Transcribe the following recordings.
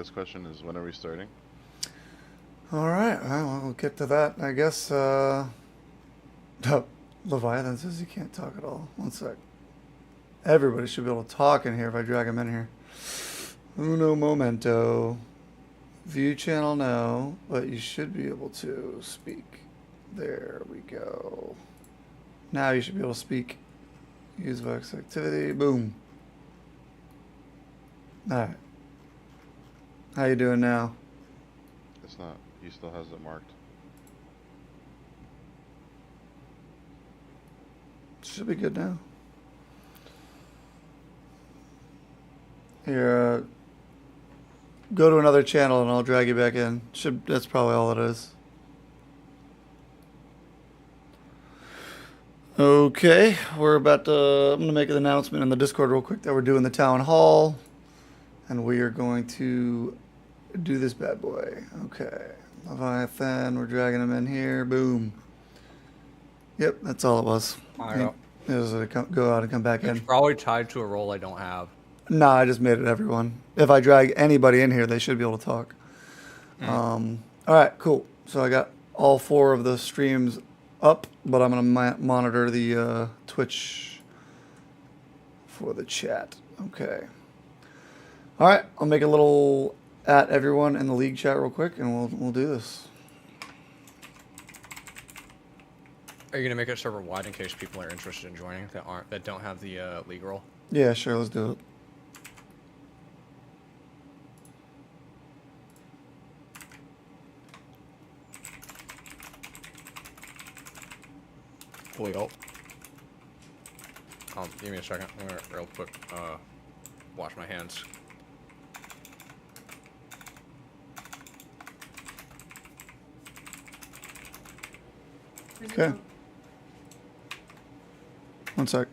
guess question is, when are we starting? All right, well, we'll get to that, I guess. Oh, Leviathan says he can't talk at all. One sec. Everybody should be able to talk in here if I drag him in here. Uno momento. View channel, no, but you should be able to speak. There we go. Now you should be able to speak. Use Vox activity. Boom. All right. How you doing now? It's not. He still has it marked. Should be good now. Here, go to another channel and I'll drag you back in. That's probably all it is. Okay, we're about to, I'm going to make an announcement in the Discord real quick that we're doing the town hall. And we are going to do this bad boy. Okay, Leviathan, we're dragging him in here. Boom. Yep, that's all it was. It was a go out and come back in. It's probably tied to a role I don't have. Nah, I just made it everyone. If I drag anybody in here, they should be able to talk. All right, cool. So I got all 4 of the streams up, but I'm going to monitor the Twitch for the chat. Okay. All right, I'll make a little at everyone in the league chat real quick, and we'll do this. Are you gonna make it server wide in case people are interested in joining that don't have the league role? Yeah, sure, let's do it. Cool. Give me a second. I'm gonna real quick wash my hands. Okay. One sec.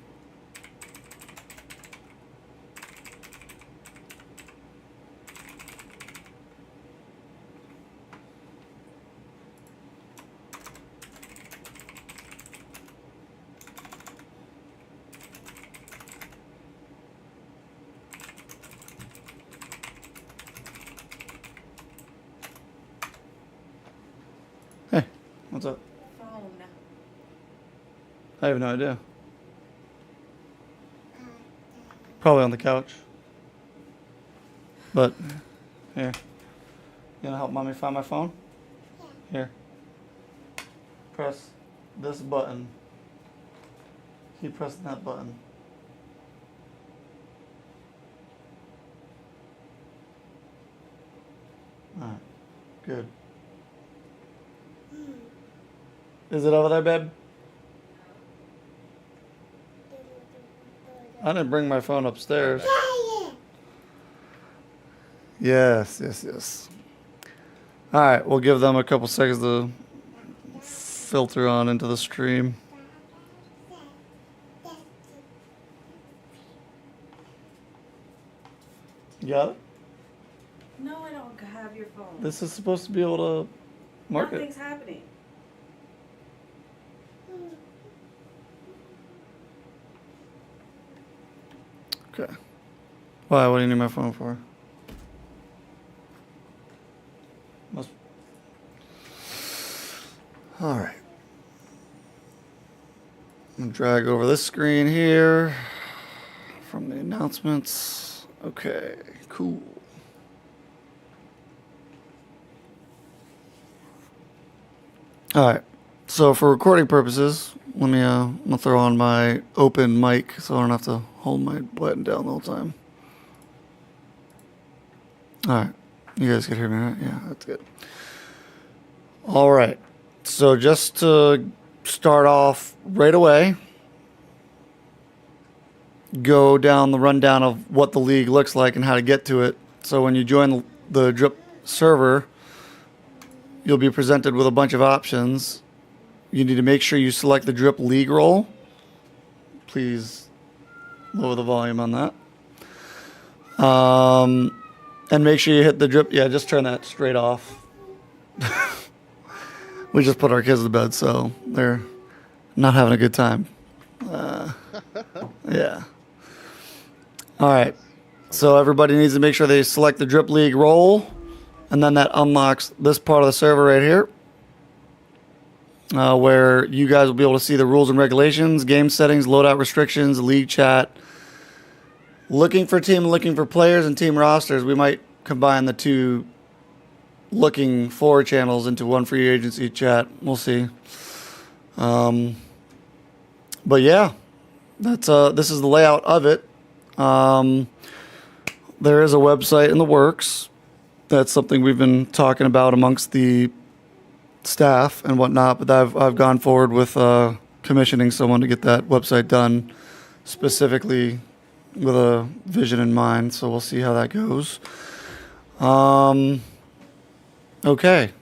Hey, what's up? Phone. I have no idea. Probably on the couch. But, here. You gonna help mommy find my phone? Here. Press this button. Keep pressing that button. Alright. Good. Is it over there, babe? I didn't bring my phone upstairs. Yes. All right, we'll give them a couple seconds to filter on into the stream. You got it? No, I don't have your phone. This is supposed to be able to mark Nothing's it. happening. Okay. Why? What do you need my phone for? Must. All right. I'm gonna drag over this screen here from the announcements. Okay, cool. All right. So for recording purposes, let me I'm gonna throw on my open mic so I don't have to hold my button down the whole time. All right. You guys can hear me, right? Yeah, that's good. All right. So just to start off right away, go down the rundown of what the league looks like and how to get to it. So when you join the drip server, you'll be presented with a bunch of options. You need to make sure you select the drip league role. Please lower the volume on that. And make sure you hit the drip. Yeah, just turn that straight off. We just put our kids to bed, so they're not having a good time. Yeah. All right. So everybody needs to make sure they select the Drip League role, and then that unlocks this part of the server right here, where you guys will be able to see the rules and regulations, game settings, loadout restrictions, league chat. Looking for team, looking for players, and team rosters. We might combine the two looking for channels into one free agency chat. We'll see. But yeah, that's this is the layout of it. There is a website in the works. That's something we've been talking about amongst the staff and whatnot. But I've gone forward with commissioning someone to get that website done specifically with a vision in mind. So we'll see how that goes. Okay.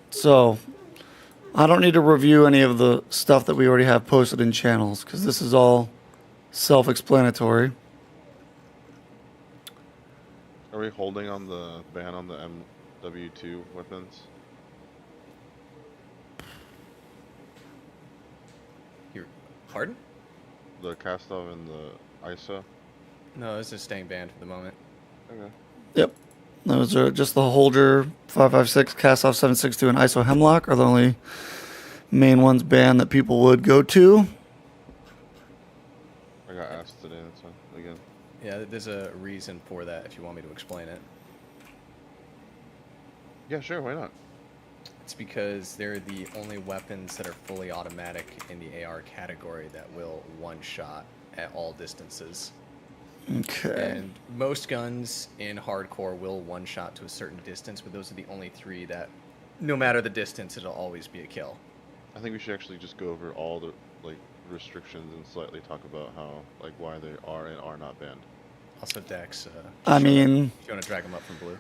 So I don't need to review any of the stuff that we already have posted in channels because this is all self-explanatory. Are we holding on the ban on the MW2 weapons? Pardon? The Kastov and the ISO? No, this is staying banned for the moment. Okay. Yep. Those are just the Holger 556, Kastov 762, and ISO Hemlock are the only main ones banned that people would go to. I got asked today, that's fine. Again. Yeah, there's a reason for that if you want me to explain it. Yeah, sure, why not? It's because they're the only weapons that are fully automatic in the AR category that will one-shot at all distances. Okay. And most guns in hardcore will one-shot to a certain distance, but those are the only three that, no matter the distance, it'll always be a kill. I think we should actually just go over all the restrictions and slightly talk about how why they are and are not banned. Also, Dex. I mean, if you want to drag them up from blue.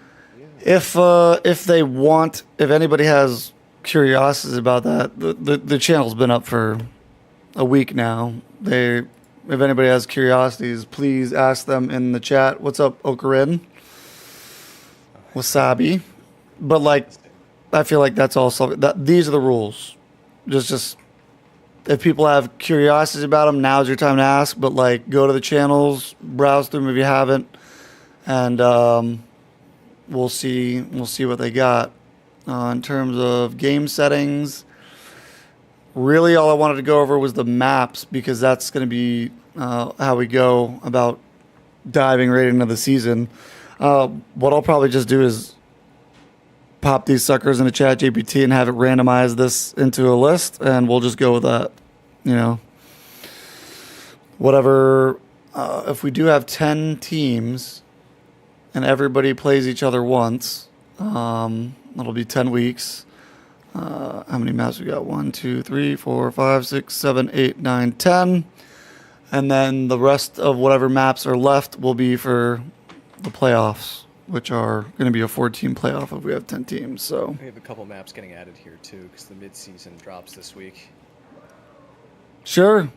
Yeah. If they want, if anybody has curiosities about that, the channel's been up for a week now. If anybody has curiosities, please ask them in the chat. What's up, Okarin? Wasabi. But I feel like that's also these are the rules. Just if people have curiosities about them, now's your time to ask. But go to the channels, browse through them if you haven't, and we'll see what they got in terms of game settings. Really, all I wanted to go over was the maps because that's going to be how we go about diving right into the season. What I'll probably just do is pop these suckers into ChatGPT and have it randomize this into a list, and we'll just go with that. Whatever. If we do have 10 teams and everybody plays each other once, it'll be 10 weeks. How many maps we got? 1, 2, 3, 4, 5, 6, 7, 8, 9, 10. And then the rest of whatever maps are left will be for the playoffs, which are going to be a 4-team playoff if we have 10 teams. So We have a couple maps getting added here too, because the mid-season drops this week. sure,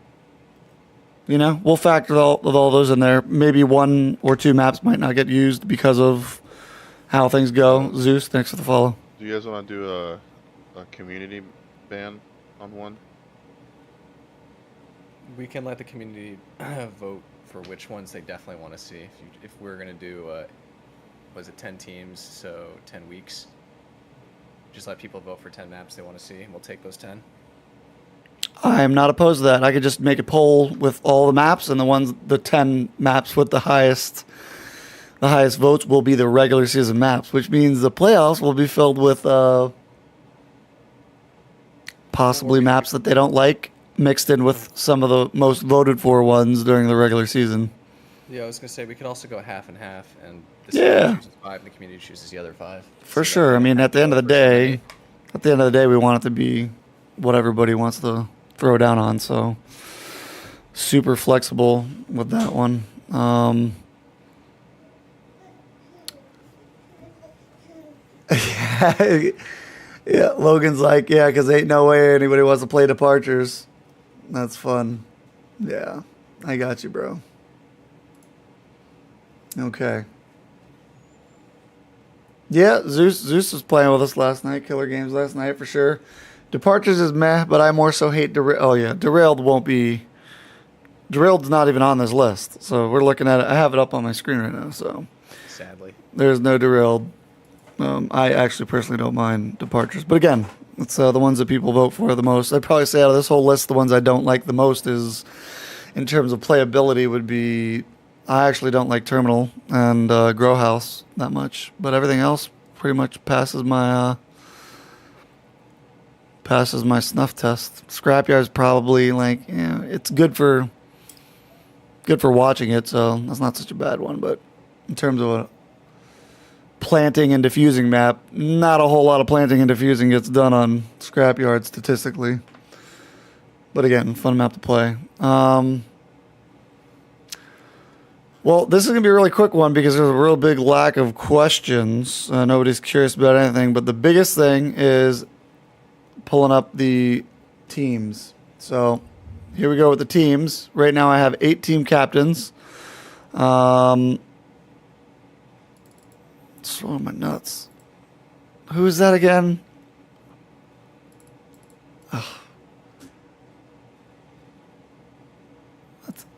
we'll factor all those in there. Maybe 1 or 2 maps might not get used because of how things go. Zeus, thanks for the follow. Do you guys want to do a community ban on one? We can let the community vote for which ones they definitely want to see. If we're going to do, was it 10 teams, so 10 weeks? Just let people vote for 10 maps they want to see, and we'll take those 10. I am not opposed to that. I could just make a poll with all the maps, and the 10 maps with the highest votes will be the regular season maps, which means the playoffs will be filled with possibly maps that they don't like, mixed in with some of the most voted for ones during the regular season. Yeah, I was going to say, we could also go half and half, and the Yeah. chooses 5 and the community chooses the other 5. For So sure. that I mean, at the end of the day, diversity. we want it to be what everybody wants to throw down on. So super flexible with that one. Yeah, Logan's like, yeah, because ain't no way anybody wants to play Departures. That's fun. Yeah, I got you, bro. Okay. Yeah, Zeus was playing with us last night. Killer games last night for sure. Departures is meh, but I more so hate Derailed. Oh yeah, Derailed won't be Derailed's not even on this list. So we're looking at it. I have it up on my screen right now. So Sadly. there's no Derailed. I actually personally don't mind departures. But again, it's the ones that people vote for the most. I'd probably say out of this whole list, the ones I don't like the most is, in terms of playability, would be, I actually don't like Terminal and Grow House that much. But everything else pretty much passes my snuff test. Scrapyard's probably like, it's good for watching it, so that's not such a bad one. But in terms of a planting and diffusing map, not a whole lot of planting and diffusing gets done on Scrapyard statistically. But again, fun map to play. Well, this is going to be a really quick one because there's a real big lack of questions. Nobody's curious about anything, but the biggest thing is pulling up the teams. So here we go with the teams. Right now I have 8 team captains. Swallowing my nuts. Who is that again? Ugh.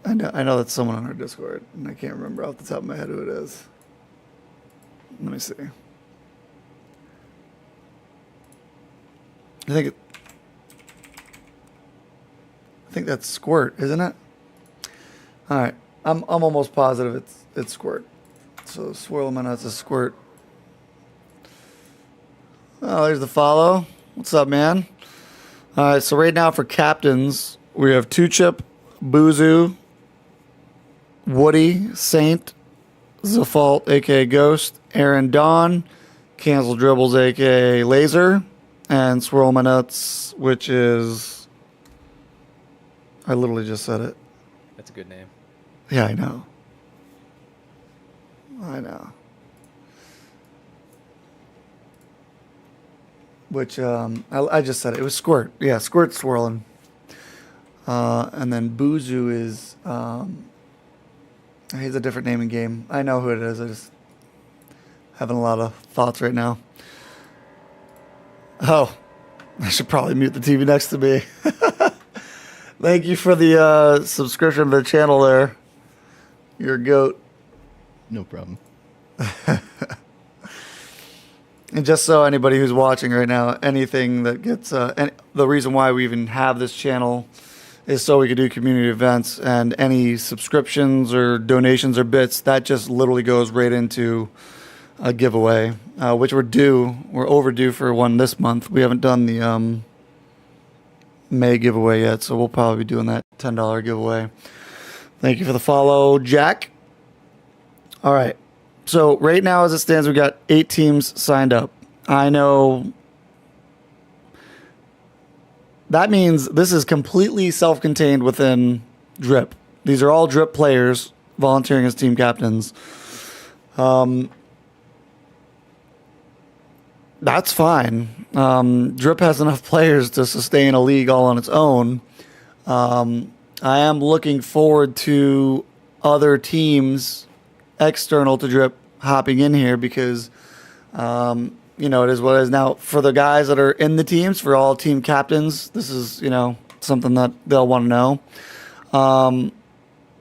I know that's someone on our Discord, and I can't remember off the top of my head who it is. Let me see. I think that's Squirt, isn't it? All right, I'm almost positive it's Squirt. So swirling my nuts is Squirt. Oh, there's the follow. What's up, man? All right, so right now for captains, we have Two Chip, Boozoo, Woody, Saint, Zafault, aka Ghost, Aaron Dawn, Cancel Dribbles, aka Laser, and Swirl My Nuts, which is, I literally just said it. That's a good name. Yeah, I know. Which, I just said it. It was Squirt. Yeah, Squirt swirling. And then Boozoo is, he's a different name in game. I know who it is. I just having a lot of thoughts right now. Oh, I should probably mute the TV next to me. Thank you for the subscription to the channel there. You're a goat. No problem. And just so anybody who's watching right now, anything that gets, the reason why we even have this channel is so we could do community events, and any subscriptions or donations or bits, that just literally goes right into a giveaway, which we're overdue for one this month. We haven't done the May giveaway yet, so we'll probably be doing that $10 giveaway. Thank you for the follow, Jack. All right. So right now, as it stands, we've got 8 teams signed up. I know that means this is completely self-contained within Drip. These are all Drip players volunteering as team captains. That's fine. Drip has enough players to sustain a league all on its own. I am looking forward to other teams external to Drip hopping in here because, it is what it is. Now, for the guys that are in the teams, for all team captains, this is, something that they'll want to know.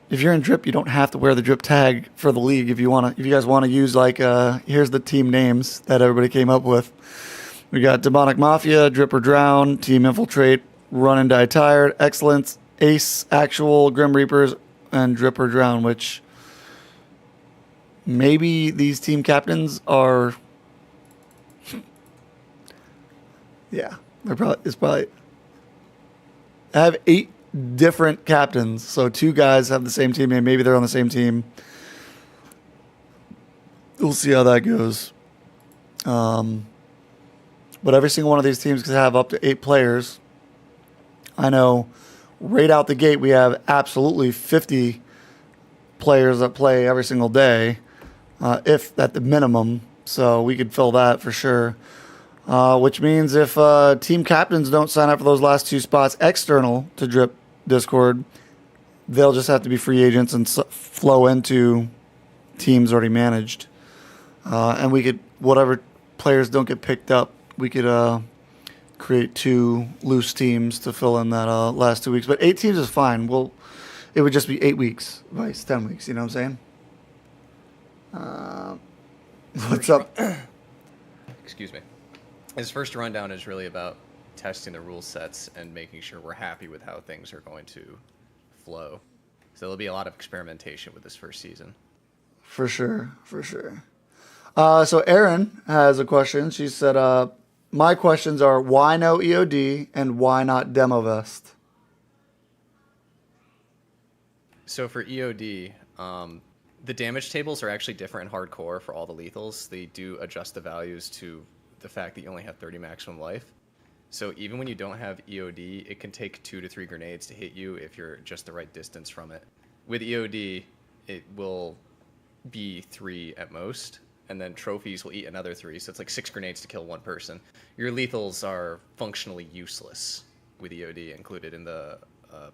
If you're in Drip, you don't have to wear the Drip tag for the league. If you guys want to use here's the team names that everybody came up with. We got Demonic Mafia, Drip or Drown, Team Infiltrate, Run and Die Tired, Excellence, Ace, Actual, Grim Reapers, and Drip or Drown, which maybe these team captains are, yeah, it's probably, I have 8 different captains, so 2 guys have the same team name. Maybe they're on the same team. We'll see how that goes. But every single one of these teams can have up to 8 players. I know right out the gate we have absolutely 50 players that play every single day, if at the minimum. So we could fill that for sure. Which means if team captains don't sign up for those last 2 spots external to Drip Discord, they'll just have to be free agents and flow into teams already managed. And we could, whatever players don't get picked up, we could create 2 loose teams to fill in that last 2 weeks. But 8 teams is fine. It would just be 8 weeks, vice 10 weeks. You know what I'm saying? What's up? Excuse me. His first rundown is really about testing the rule sets and making sure we're happy with how things are going to flow. So there'll be a lot of experimentation with this first season. For sure. So Erin has a question. She said, my questions are why no EOD and why not Demo Vest? So for EOD, the damage tables are actually different in hardcore for all the lethals. They do adjust the values to the fact that you only have 30 maximum life. So even when you don't have EOD, it can take 2 to 3 grenades to hit you if you're just the right distance from it. With EOD, it will be 3 at most, and then trophies will eat another 3, so it's like 6 grenades to kill one person. Your lethals are functionally useless with EOD included in the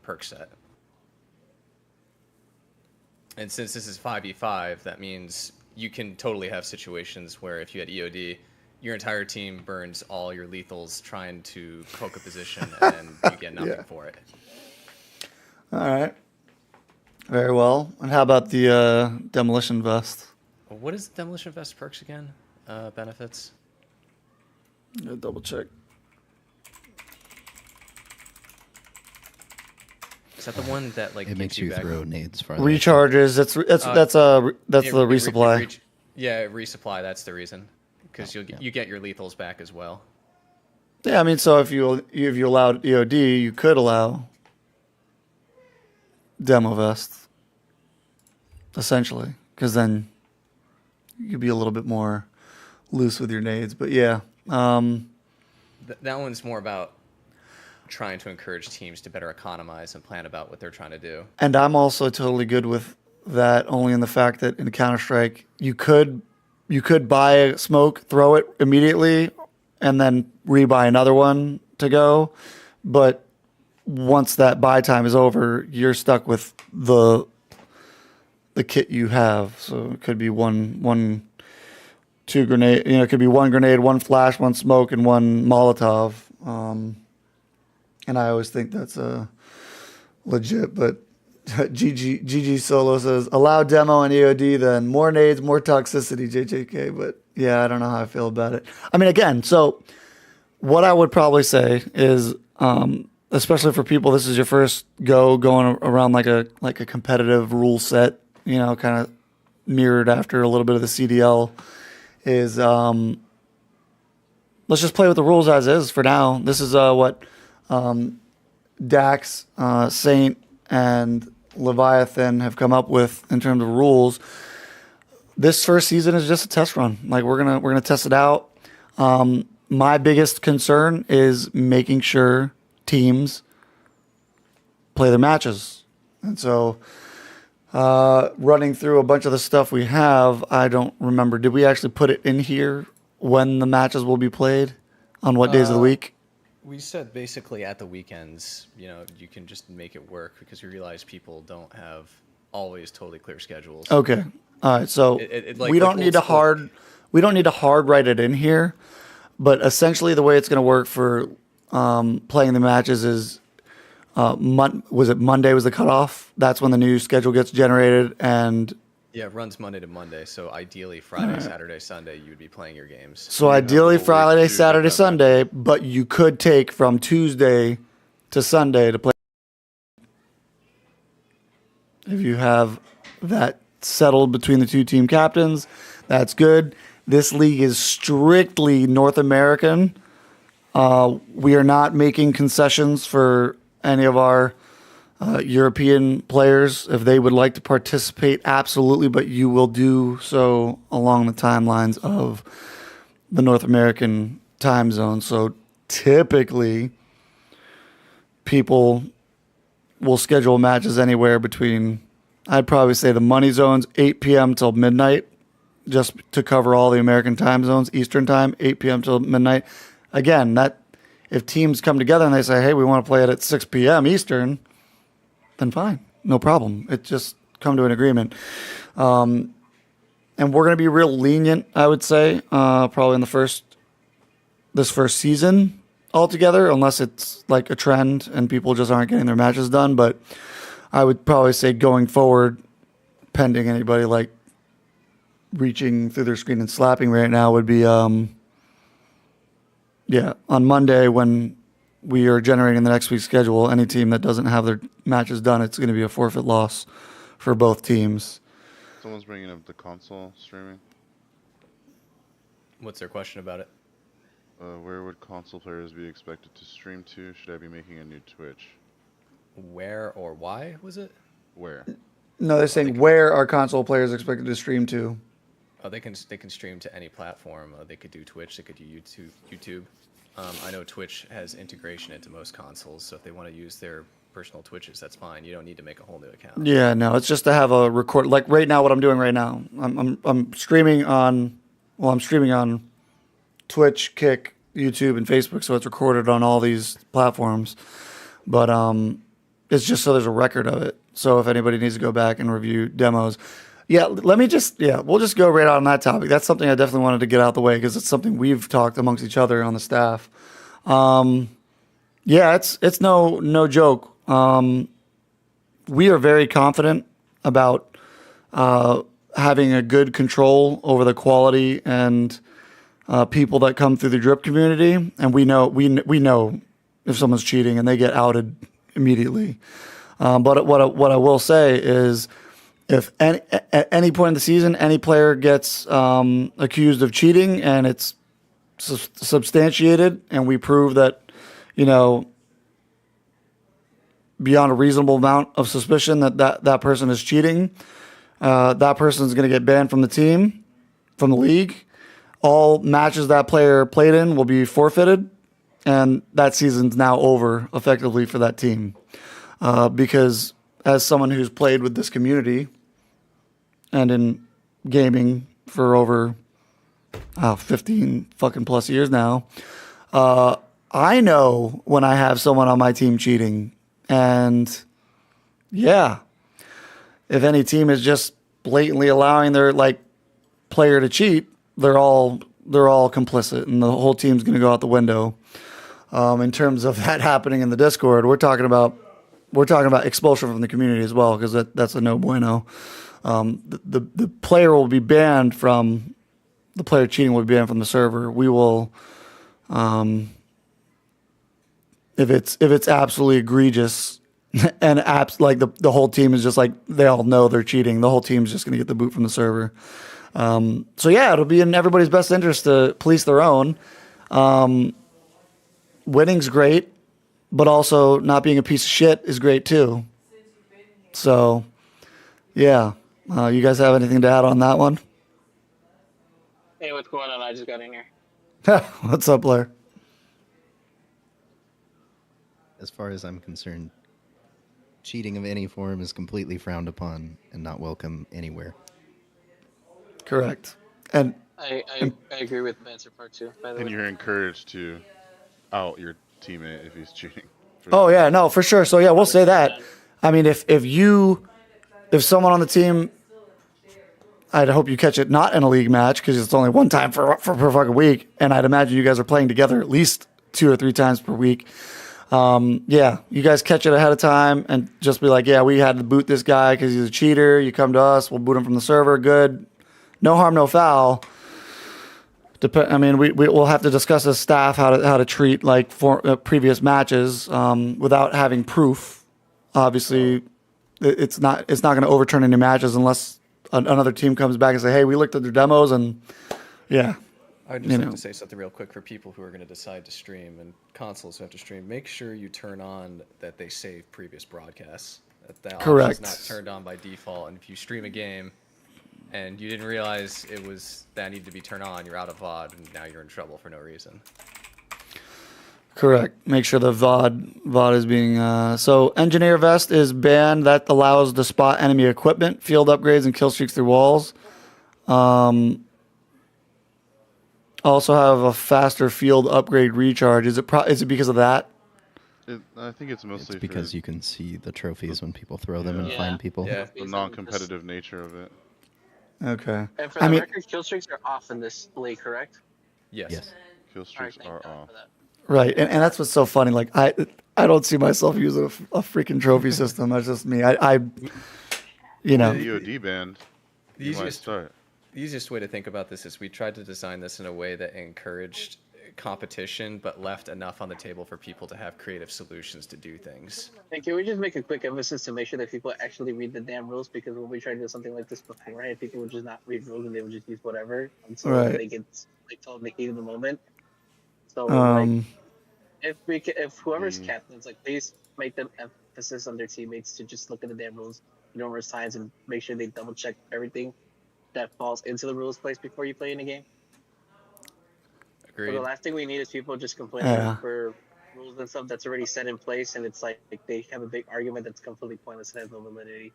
perk set. And since this is 5v5, that means you can totally have situations where if you had EOD, your entire team burns all your lethals trying to poke a position, and you get nothing for it. All right. Very well. And how about the Demolition Vest? What is the Demolition Vest perks again? Benefits? Double check. Is that the one that like It makes you back... throw nades farther. Recharges. That's the resupply. Resupply. That's the reason, because you get your lethals back as well. Yeah, I mean, so if you allowed EOD, you could allow Demo Vest, essentially, because then you'd be a little bit more loose with your nades. But yeah, that one's more about trying to encourage teams to better economize and plan about what they're trying to do. And I'm also totally good with that, only in the fact that in Counter-Strike, you could buy a smoke, throw it immediately, and then rebuy another one to go. But once that buy time is over, you're stuck with the kit you have. So it could be two grenade. It could be one grenade, one flash, one smoke, and one Molotov. And I always think that's legit. But GG Solo says, allow demo and EOD then. More nades, more toxicity, JJK. But yeah, I don't know how I feel about it. I mean, again, so what I would probably say is, especially for people, this is your first going around like a competitive rule set, kind of mirrored after a little bit of the CDL, is let's just play with the rules as is for now. This is what Dax, Saint, and Leviathan have come up with in terms of rules. This first season is just a test run. Like we're gonna test it out. My biggest concern is making sure teams play their matches, and so running through a bunch of the stuff we have, I don't remember. Did we actually put it in here when the matches will be played on what days of the week? We said basically at the weekends, you can just make it work because we realize people don't have always totally clear schedules. Okay. All right. So we don't need to hard write it in here, but essentially the way it's going to work for playing the matches is Monday was the cutoff? That's when the new schedule gets generated, and yeah, it runs Monday to Monday. So ideally, Friday, Saturday, Sunday, you would be playing your games. So ideally, Friday, Saturday, Sunday, but you could take from Tuesday to Sunday to play. If you have that settled between the two team captains, that's good. This league is strictly North American. We are not making concessions for any of our European players. If they would like to participate, absolutely, but you will do so along the timelines of the North American time zone. So typically, people will schedule matches anywhere between, I'd probably say the money zones, 8 p.m. till midnight, just to cover all the American time zones, Eastern time, 8 p.m. till midnight. Again, that if teams come together and they say, hey, we want to play it at 6 p.m. Eastern, then fine, no problem. It just come to an agreement. And we're going to be real lenient, I would say, probably in this first season altogether, unless it's like a trend and people just aren't getting their matches done. But I would probably say going forward, pending anybody like reaching through their screen and slapping right now would be, yeah, on Monday when we are generating the next week's schedule, any team that doesn't have their matches done, it's going to be a forfeit loss for both teams. Someone's bringing up the console streaming. What's their question about it? Where would console players be expected to stream to? Should I be making a new Twitch? Where or why was it? Where? No, they're saying where are console players expected to stream to? Oh, they can stream to any platform. They could do Twitch. They could do YouTube. I know Twitch has integration into most consoles, so if they want to use their personal Twitches, that's fine. You don't need to make a whole new account. Yeah, no, it's just to have a record. Like right now, what I'm doing right now, I'm streaming on. Well, I'm streaming on Twitch, Kick, YouTube, and Facebook, so it's recorded on all these platforms. But it's just so there's a record of it. So if anybody needs to go back and review demos, we'll just go right on that topic. That's something I definitely wanted to get out the way because it's something we've talked amongst each other on the staff. It's no joke. We are very confident about having a good control over the quality and people that come through the drip community, and we know if someone's cheating and they get outed immediately. But what I will say is, if at any point in the season any player gets accused of cheating and it's substantiated, and we prove that, beyond a reasonable amount of suspicion that person is cheating, that person is going to get banned from the team, from the league. All matches that player played in will be forfeited, and that season's now over effectively for that team. Because as someone who's played with this community and in gaming for over 15 fucking plus years now, I know when I have someone on my team cheating. And yeah, if any team is just blatantly allowing their player to cheat, they're all complicit, and the whole team's going to go out the window. In terms of that happening in the Discord, we're talking about expulsion from the community as well, because that's a no bueno. The player will be banned from the player cheating will be banned from the server. We will, if it's absolutely egregious and the whole team is just they all know they're cheating, the whole team's just going to get the boot from the server. It'll be in everybody's best interest to police their own. Winning's great, but also not being a piece of shit is great too. So, yeah. You guys have anything to add on that one? Hey, what's going on? I just got in here. What's up, Blair? As far as I'm concerned, cheating of any form is completely frowned upon and not welcome anywhere. Correct. And I agree with Mansour part 2, by the And way. you're encouraged to out your teammate if he's cheating. oh yeah, no, for sure. So yeah, we'll say that. I mean, if someone on the team, I'd hope you catch it not in a league match because it's only one time per fucking week, and I'd imagine you guys are playing together at least 2 or 3 times per week. You guys catch it ahead of time and just be like, yeah, we had to boot this guy because he's a cheater. You come to us, we'll boot him from the server. Good. No harm, no foul. We'll have to discuss as staff how to treat previous matches without having proof. Obviously, it's not going to overturn any matches unless another team comes back and say, hey, we looked at their demos and yeah. I'd just like to say something real quick for people who are going to decide to stream and consoles who have to stream. Make sure you turn on that they save previous broadcasts. That Correct. option's not turned on by default. And if you stream a game and you didn't realize that needed to be turned on, you're out of VOD, and now you're in trouble for no reason. Correct. Make sure the VOD is being... So Engineer Vest is banned. That allows to spot enemy equipment, field upgrades, and kill streaks through walls. Also have a faster field upgrade recharge. Is it because of that? I think it's mostly It's because you can see the trophies when people throw them and Yeah. find people. Yeah. the non-competitive nature of it. Okay. And for the record, kill streaks are off in this league, correct? Yes. Yes. Kill Alright, streaks thank are God off. for that. Right, and that's what's so funny. Like I don't see myself using a freaking trophy system. That's just me. You Well, know, the EOD band, The you might easiest start. the easiest way to think about this is we tried to design this in a way that encouraged competition, but left enough on the table for people to have creative solutions to do things. And can we just make a quick emphasis to make sure that people actually read the damn rules? Because when we tried to do something like this beforehand, people would just not read rules and they would just use whatever until right. they get like told in the heat of the moment. So like, Um, if whoever's The captains, like, please make them emphasis on their teammates to just look at the damn rules numerous times and make sure they double check everything that falls into the rules place before you play in a game. So the Agreed. last thing we need is people just complaining yeah. for rules and stuff that's already set in place, and it's like they have a big argument that's completely pointless and has no validity.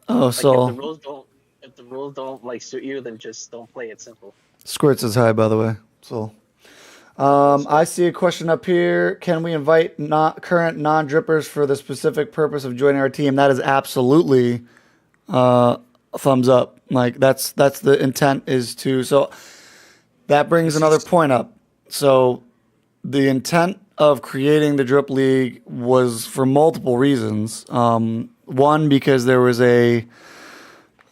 Oh, Like so if the rules don't like suit you, then just don't play it. Simple. Squirts is high, by the way. So. What's I up? see a question up here. Can we invite not current non-drippers for the specific purpose of joining our team? That is absolutely a thumbs up. Like that's the intent is to. So that brings This another is point up. So the intent of creating the Drip League was for multiple reasons. One, because there was a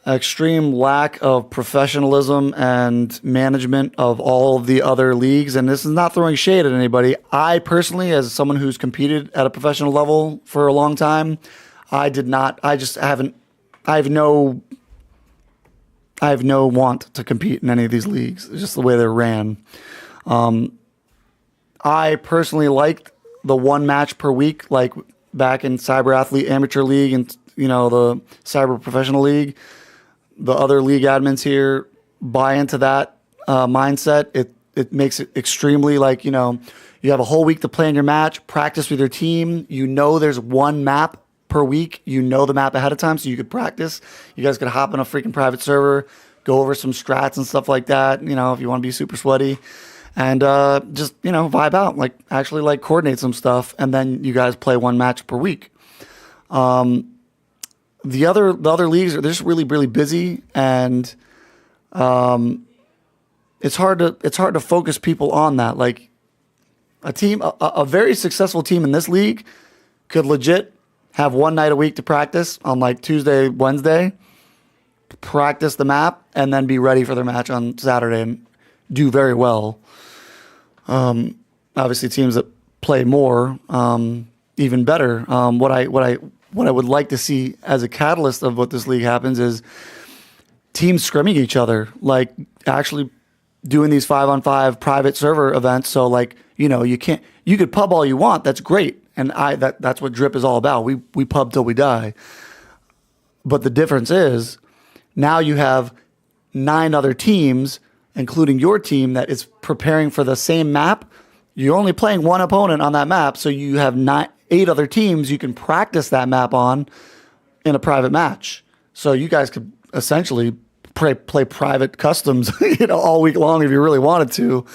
extreme lack of professionalism and management of all of the other leagues. And this is not throwing shade at anybody. I personally, as someone who's competed at a professional level for a long time, I did not. I just haven't. I have no. I have no want to compete in any of these leagues. It's just the way they're ran. I personally liked the one match per week, like back in Cyber Athlete Amateur League and the Cyber Professional League. The other league admins here buy into that mindset. It makes it extremely you have a whole week to plan your match, practice with your team. There's one map per week. You know the map ahead of time, so you could practice. You guys could hop in a freaking private server, go over some strats and stuff like that. If you want to be super sweaty, and just vibe out, actually coordinate some stuff, and then you guys play one match per week. The other leagues are just really really busy, and it's hard to focus people on that. Like a very successful team in this league could legit have one night a week to practice on like Tuesday, Wednesday, practice the map, and then be ready for their match on Saturday and do very well. Obviously, teams that play more, even better. What I would like to see as a catalyst of what this league happens is teams scrimming each other, like actually doing these 5-on-5 private server events. So you could pub all you want. That's great. And that's what Drip is all about. We pub till we die. But the difference is now you have 9 other teams, including your team, that is preparing for the same map. You're only playing one opponent on that map. So you have 8 other teams you can practice that map on in a private match. So you guys could essentially play private customs, all week long if you really wanted to,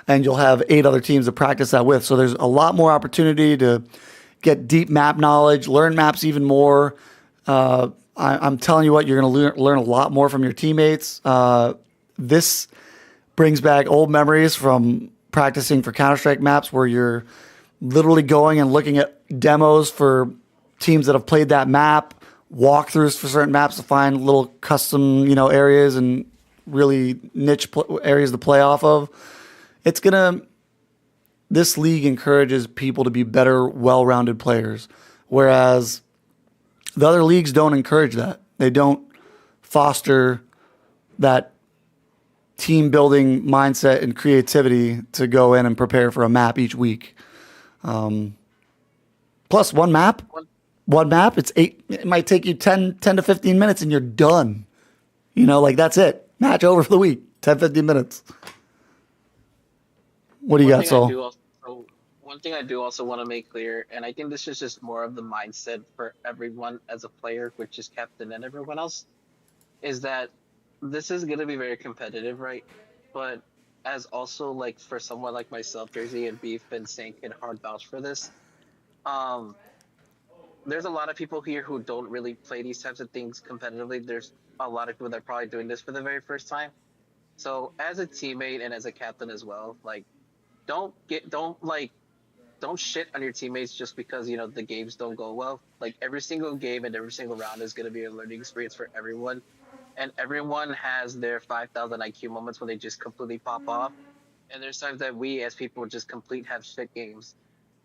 and you'll have 8 other teams to practice that with. So there's a lot more opportunity to get deep map knowledge, learn maps even more. I'm telling you what, you're going to learn a lot more from your teammates. This brings back old memories from practicing for Counter-Strike maps where you're literally going and looking at demos for teams that have played that map, walkthroughs for certain maps to find little custom, areas and really niche areas to play off of. This league encourages people to be better, well-rounded players, whereas the other leagues don't encourage that. They don't foster that team building mindset and creativity to go in and prepare for a map each week. Plus one map, it might take you 10 to 15 minutes and you're done. That's it. Match over for the week. 10, 15 minutes. What do you got, Sol? One thing I do also want to make clear, and I think this is just more of the mindset for everyone as a player, which is captain and everyone else, is that this is going to be very competitive, right? But as also for someone like myself, Jersey and Beef and Sink and hard vouch for this, there's a lot of people here who don't really play these types of things competitively. There's a lot of people that are probably doing this for the very first time. So as a teammate and as a captain as well, don't don't shit on your teammates just because the games don't go well. Like every single game and every single round is gonna be a learning experience for everyone, and everyone has their 5,000 IQ moments when they just completely pop off. And there's times that we as people just complete have shit games.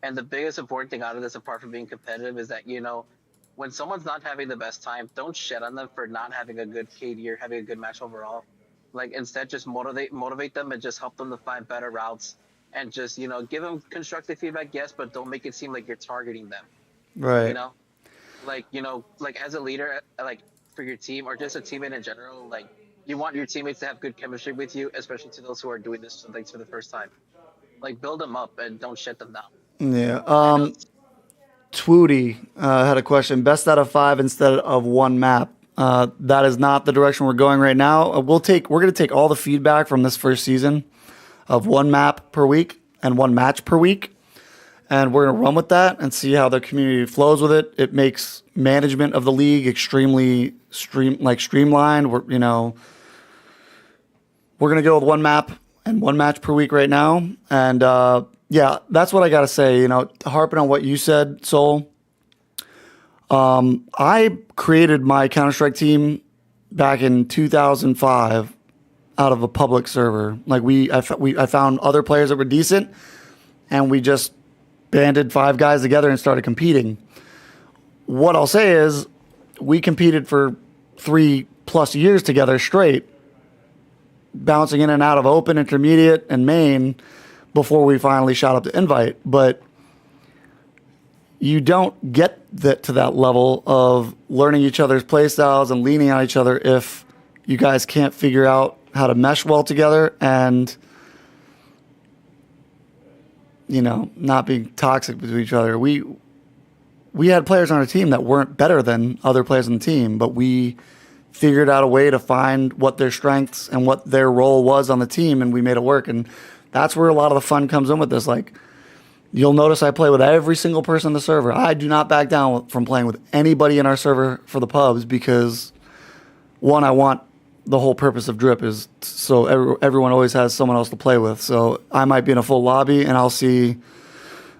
And the biggest important thing out of this, apart from being competitive, is that when someone's not having the best time, don't shit on them for not having a good KD or having a good match overall. Like instead, just motivate them and just help them to find better routes and just give them constructive feedback, yes, but don't make it seem like you're targeting them. You Right. know, like as a leader, like for your team or just a teammate in general, like you want your teammates to have good chemistry with you, especially to those who are doing this like for the first time. Like build them up and don't shut them down. Yeah. I know. Twooty had a question. Best out of 5 instead of one map. That is not the direction we're going right now. We're going to take all the feedback from this first season of one map per week and one match per week, and we're going to run with that and see how the community flows with it. It makes management of the league extremely streamlined. We're going to go with one map and one match per week right now, and yeah, that's what I got to say. Harping on what you said, Soul. I created my Counter-Strike team back in 2005 out of a public server. Like I found other players that were decent, and we just banded 5 guys together and started competing. What I'll say is, we competed for 3+ years together straight, bouncing in and out of open, intermediate, and main before we finally shot up to invite. But you don't get to that level of learning each other's playstyles and leaning on each other if you guys can't figure out how to mesh well together and not being toxic between each other. We had players on our team that weren't better than other players on the team, but we figured out a way to find what their strengths and what their role was on the team, and we made it work. And that's where a lot of the fun comes in with this. Like, you'll notice I play with every single person on the server. I do not back down from playing with anybody in our server for the pubs because, one, I want the whole purpose of Drip is so everyone always has someone else to play with. So I might be in a full lobby and I'll see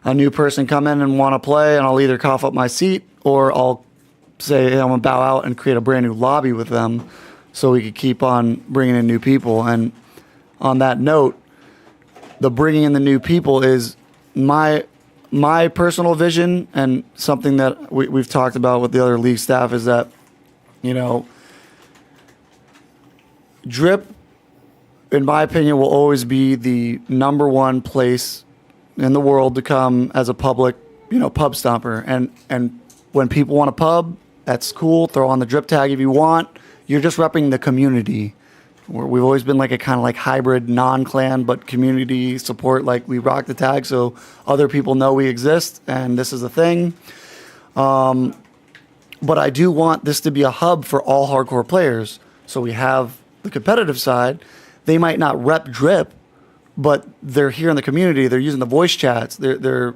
a new person come in and want to play, and I'll either cough up my seat or I'll say, hey, I'm going to bow out and create a brand new lobby with them so we could keep on bringing in new people. And on that note, the bringing in the new people is my personal vision, and something that we've talked about with the other league staff is that, Drip, in my opinion, will always be the number one place in the world to come as a public, pub stomper. And when people want a pub, that's cool. Throw on the Drip tag if you want. You're just repping the community. We've always been like a kind of like hybrid non-clan, but community support. Like, we rock the tag so other people know we exist and this is a thing. But I do want this to be a hub for all hardcore players. So we have the competitive side. They might not rep Drip, but they're here in the community. They're using the voice chats. They're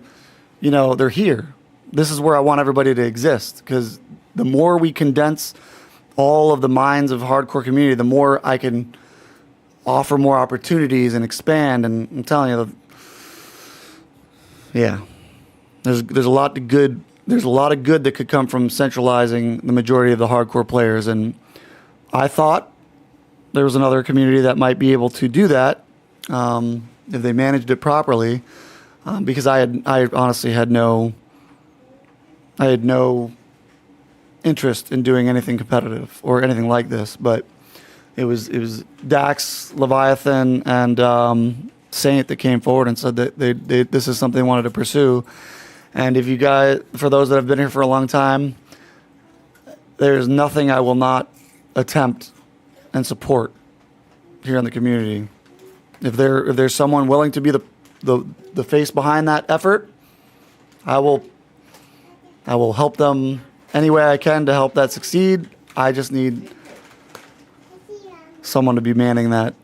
here. This is where I want everybody to exist, because the more we condense all of the minds of hardcore community, the more I can offer more opportunities and expand. And I'm telling you, there's a lot of good. There's a lot of good that could come from centralizing the majority of the hardcore players. And I thought there was another community that might be able to do that if they managed it properly. Because I honestly had no interest in doing anything competitive or anything like this. But it was Dax, Leviathan, and Saint that came forward and said that this is something they wanted to pursue. And if you guys, for those that have been here for a long time, there's nothing I will not attempt and support here in the community. If there's someone willing to be the face behind that effort, I will help them any way I can to help that succeed. I just need someone to be manning that,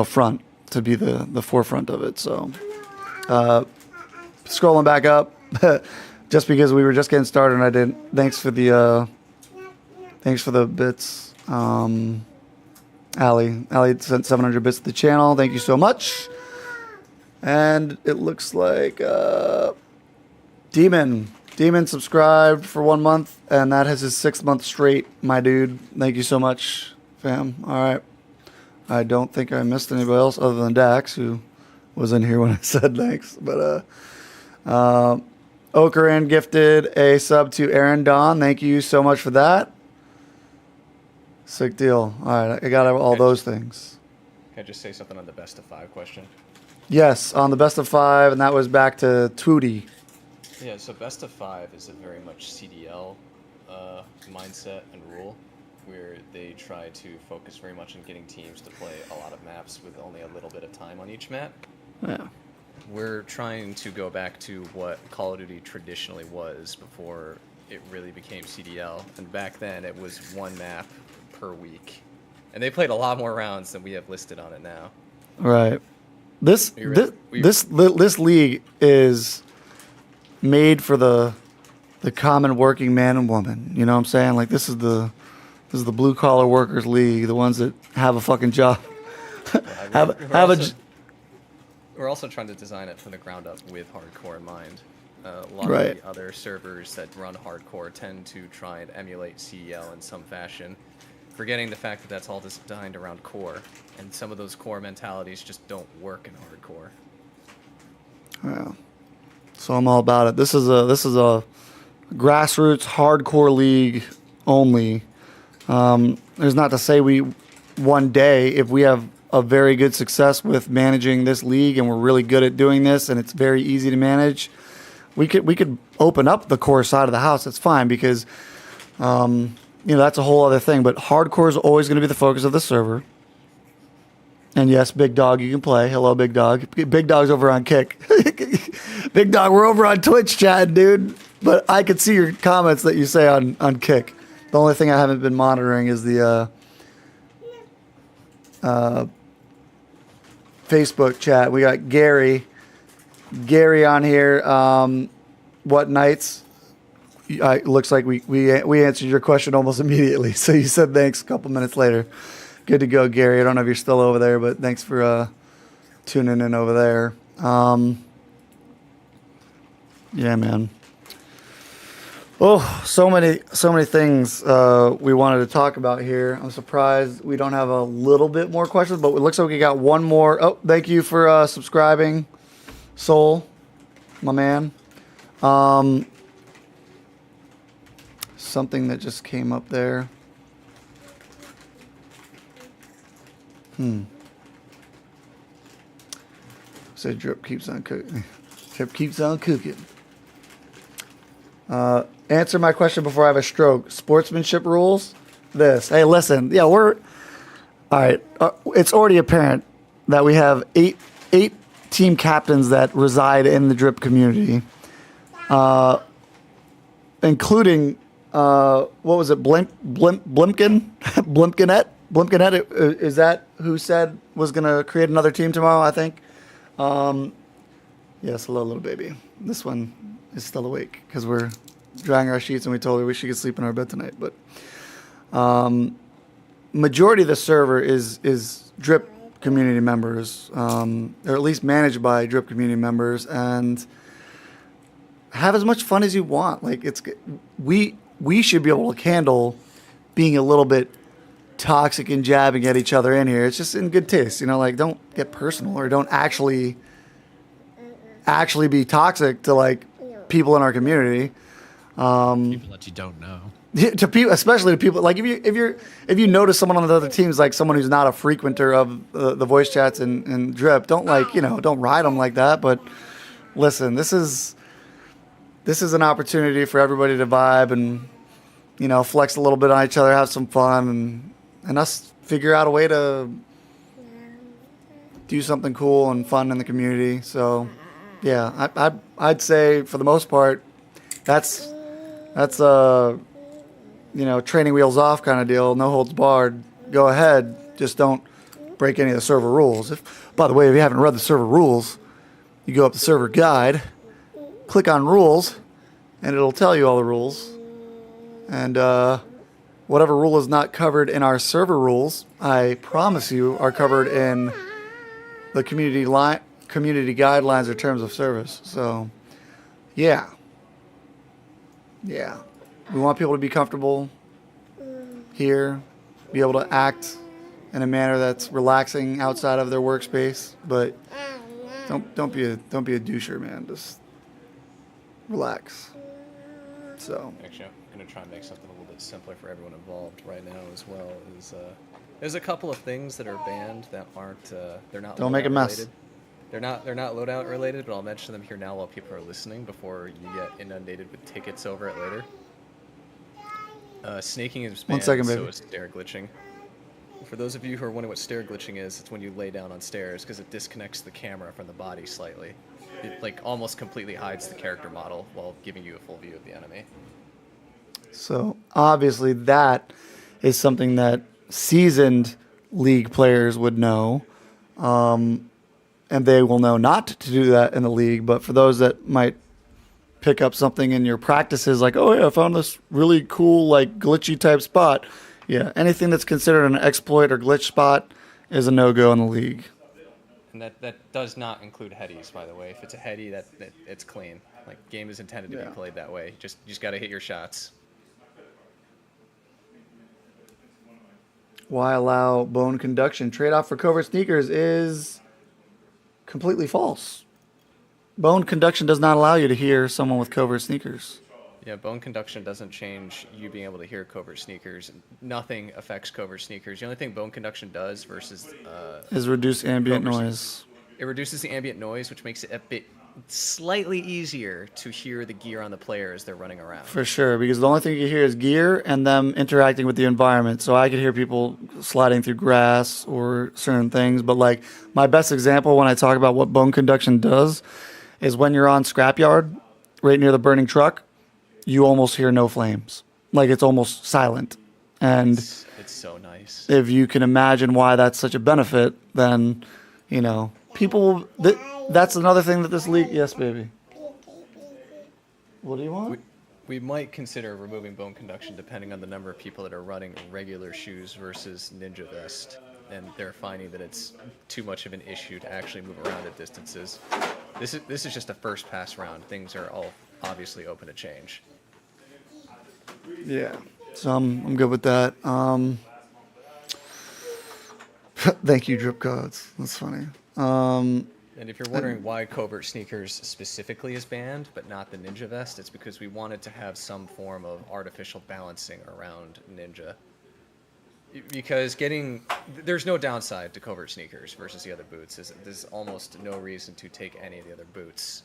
front, to be the forefront of it. So, scrolling back up, just because we were just getting started and I didn't. Thanks for the bits. Allie sent 700 bits to the channel. Thank you so much. And it looks like Demon subscribed for 1 month, and that is his 6th month straight, my dude. Thank you so much, fam. All right. I don't think I missed anybody else other than Dax, who was in here when I said thanks. But Okaran gifted a sub to Aaron Don. Thank you so much for that. Sick deal. All right, I got all those things. Can I just say something on the best of 5 question? Yes, on the best of 5, and that was back to Tootie. Yeah, so best of 5 is a very much CDL mindset and rule, where they try to focus very much on getting teams to play a lot of maps with only a little bit of time on each map. Yeah. We're trying to go back to what Call of Duty traditionally was before it really became CDL, and back then it was 1 map per week. And they played a lot more rounds than we have listed on it now. Right. This league is made for the common working man and woman. You know what I'm saying? Like this is the blue collar workers league, the ones that have a fucking job. We're also trying to design it from the ground up with hardcore in mind. A lot Right. of the other servers that run hardcore tend to try and emulate CEL in some fashion, forgetting the fact that that's all designed around core, and some of those core mentalities just don't work in hardcore. Yeah. So I'm all about it. This is a grassroots hardcore league only. There's not to say we one day, if we have a very good success with managing this league and we're really good at doing this and it's very easy to manage, we could open up the core side of the house. That's fine because that's a whole other thing. But hardcore is always going to be the focus of the server. And yes, Big Dog, you can play. Hello, Big Dog. Big Dog's over on Kick. Big Dog, we're over on Twitch chatting, dude. But I could see your comments that you say on Kick. The only thing I haven't been monitoring is the Facebook chat. We got Gary on here. What nights? It looks like we answered your question almost immediately. So you said thanks a couple minutes later. Good to go, Gary. I don't know if you're still over there, but thanks for tuning in over there. Yeah, man. Oh, so many things we wanted to talk about here. I'm surprised we don't have a little bit more questions, but it looks like we got one more. Oh, thank you for subscribing, Soul, my man. Something that just came up there. Say drip keeps on cooking. Drip keeps on cooking. Answer my question before I have a stroke. Sportsmanship rules. This. Hey, listen. Yeah, we're all right. It's already apparent that we have eight team captains that reside in the drip community, including what was it? Blimpkinette, is that who said was going to create another team tomorrow, I think? Yes, hello, little baby. This one is still awake because we're drying our sheets and we told her she could sleep in our bed tonight. But majority of the server is drip community members, or at least managed by drip community members, and have as much fun as you want. Like we should be able to handle being a little bit toxic and jabbing at each other in here. It's just in good taste, like don't get personal or don't actually be toxic to like people in our community. People that you don't know. To people, especially to people like if you notice someone on the other teams, like someone who's not a frequenter of the voice chats and drip, don't don't ride them like that. But listen, this is an opportunity for everybody to vibe and flex a little bit on each other, have some fun, and us figure out a way to do something cool and fun in the community. So, yeah, I'd say for the most part, that's training wheels off kind of deal. No holds barred. Go ahead. Just don't break any of the server rules. By the way, if you haven't read the server rules, you go up to server guide, click on rules, and it'll tell you all the rules. And whatever rule is not covered in our server rules, I promise you, are covered in the community guidelines or terms of service. So, yeah. Yeah. We want people to be comfortable here, be able to act in a manner that's relaxing outside of their workspace, but don't be a doucher, man. Just relax. So Actually, I'm gonna try and make something a little bit simpler for everyone involved right now as well. Is there's a couple of things that are banned that aren't they're not don't make a loadout mess. related. They're not loadout related, but I'll mention them here now while people are listening before you get inundated with tickets over it later. Snaking is banned, 1 second, so baby. is stair glitching. For those of you who are wondering what stair glitching is, it's when you lay down on stairs because it disconnects the camera from the body slightly. It like almost completely hides the character model while giving you a full view of the enemy. So obviously that is something that seasoned league players would know, and they will know not to do that in the league. But for those that might pick up something in your practices, like, oh yeah, I found this really cool like glitchy type spot. Yeah, anything that's considered an exploit or glitch spot is a no-go in the league. And that does not include headies, by the way. If it's a heady, that it's clean. Like game is intended to be played that way. You just got to hit your shots. Why allow bone conduction? Trade-off for covert sneakers is completely false. Bone conduction does not allow you to hear someone with covert sneakers. Yeah, bone conduction doesn't change you being able to hear covert sneakers. Nothing affects covert sneakers. The only thing bone conduction does versus Is reduce ambient covert noise. it reduces the ambient noise, which makes it a bit slightly easier to hear the gear on the player as they're running around. For sure, because the only thing you hear is gear and them interacting with the environment. So I could hear people sliding through grass or certain things. But like my best example when I talk about what bone conduction does is when you're on scrapyard, right near the burning truck, you almost hear no flames. Like it's almost silent. And It's so nice. if you can imagine why that's such a benefit, then, people, that's another thing that this league, yes, baby. What do you want? We might consider removing bone conduction depending on the number of people that are running regular shoes versus ninja vest, and they're finding that it's too much of an issue to actually move around at distances. This is just a first pass round. Things are all obviously open to change. Yeah. So I'm good with that. Thank you, Drip Gods. That's funny. And if you're wondering why covert sneakers specifically is banned, but not the ninja vest, it's because we wanted to have some form of artificial balancing around ninja. Because there's no downside to covert sneakers versus the other boots. There's almost no reason to take any of the other boots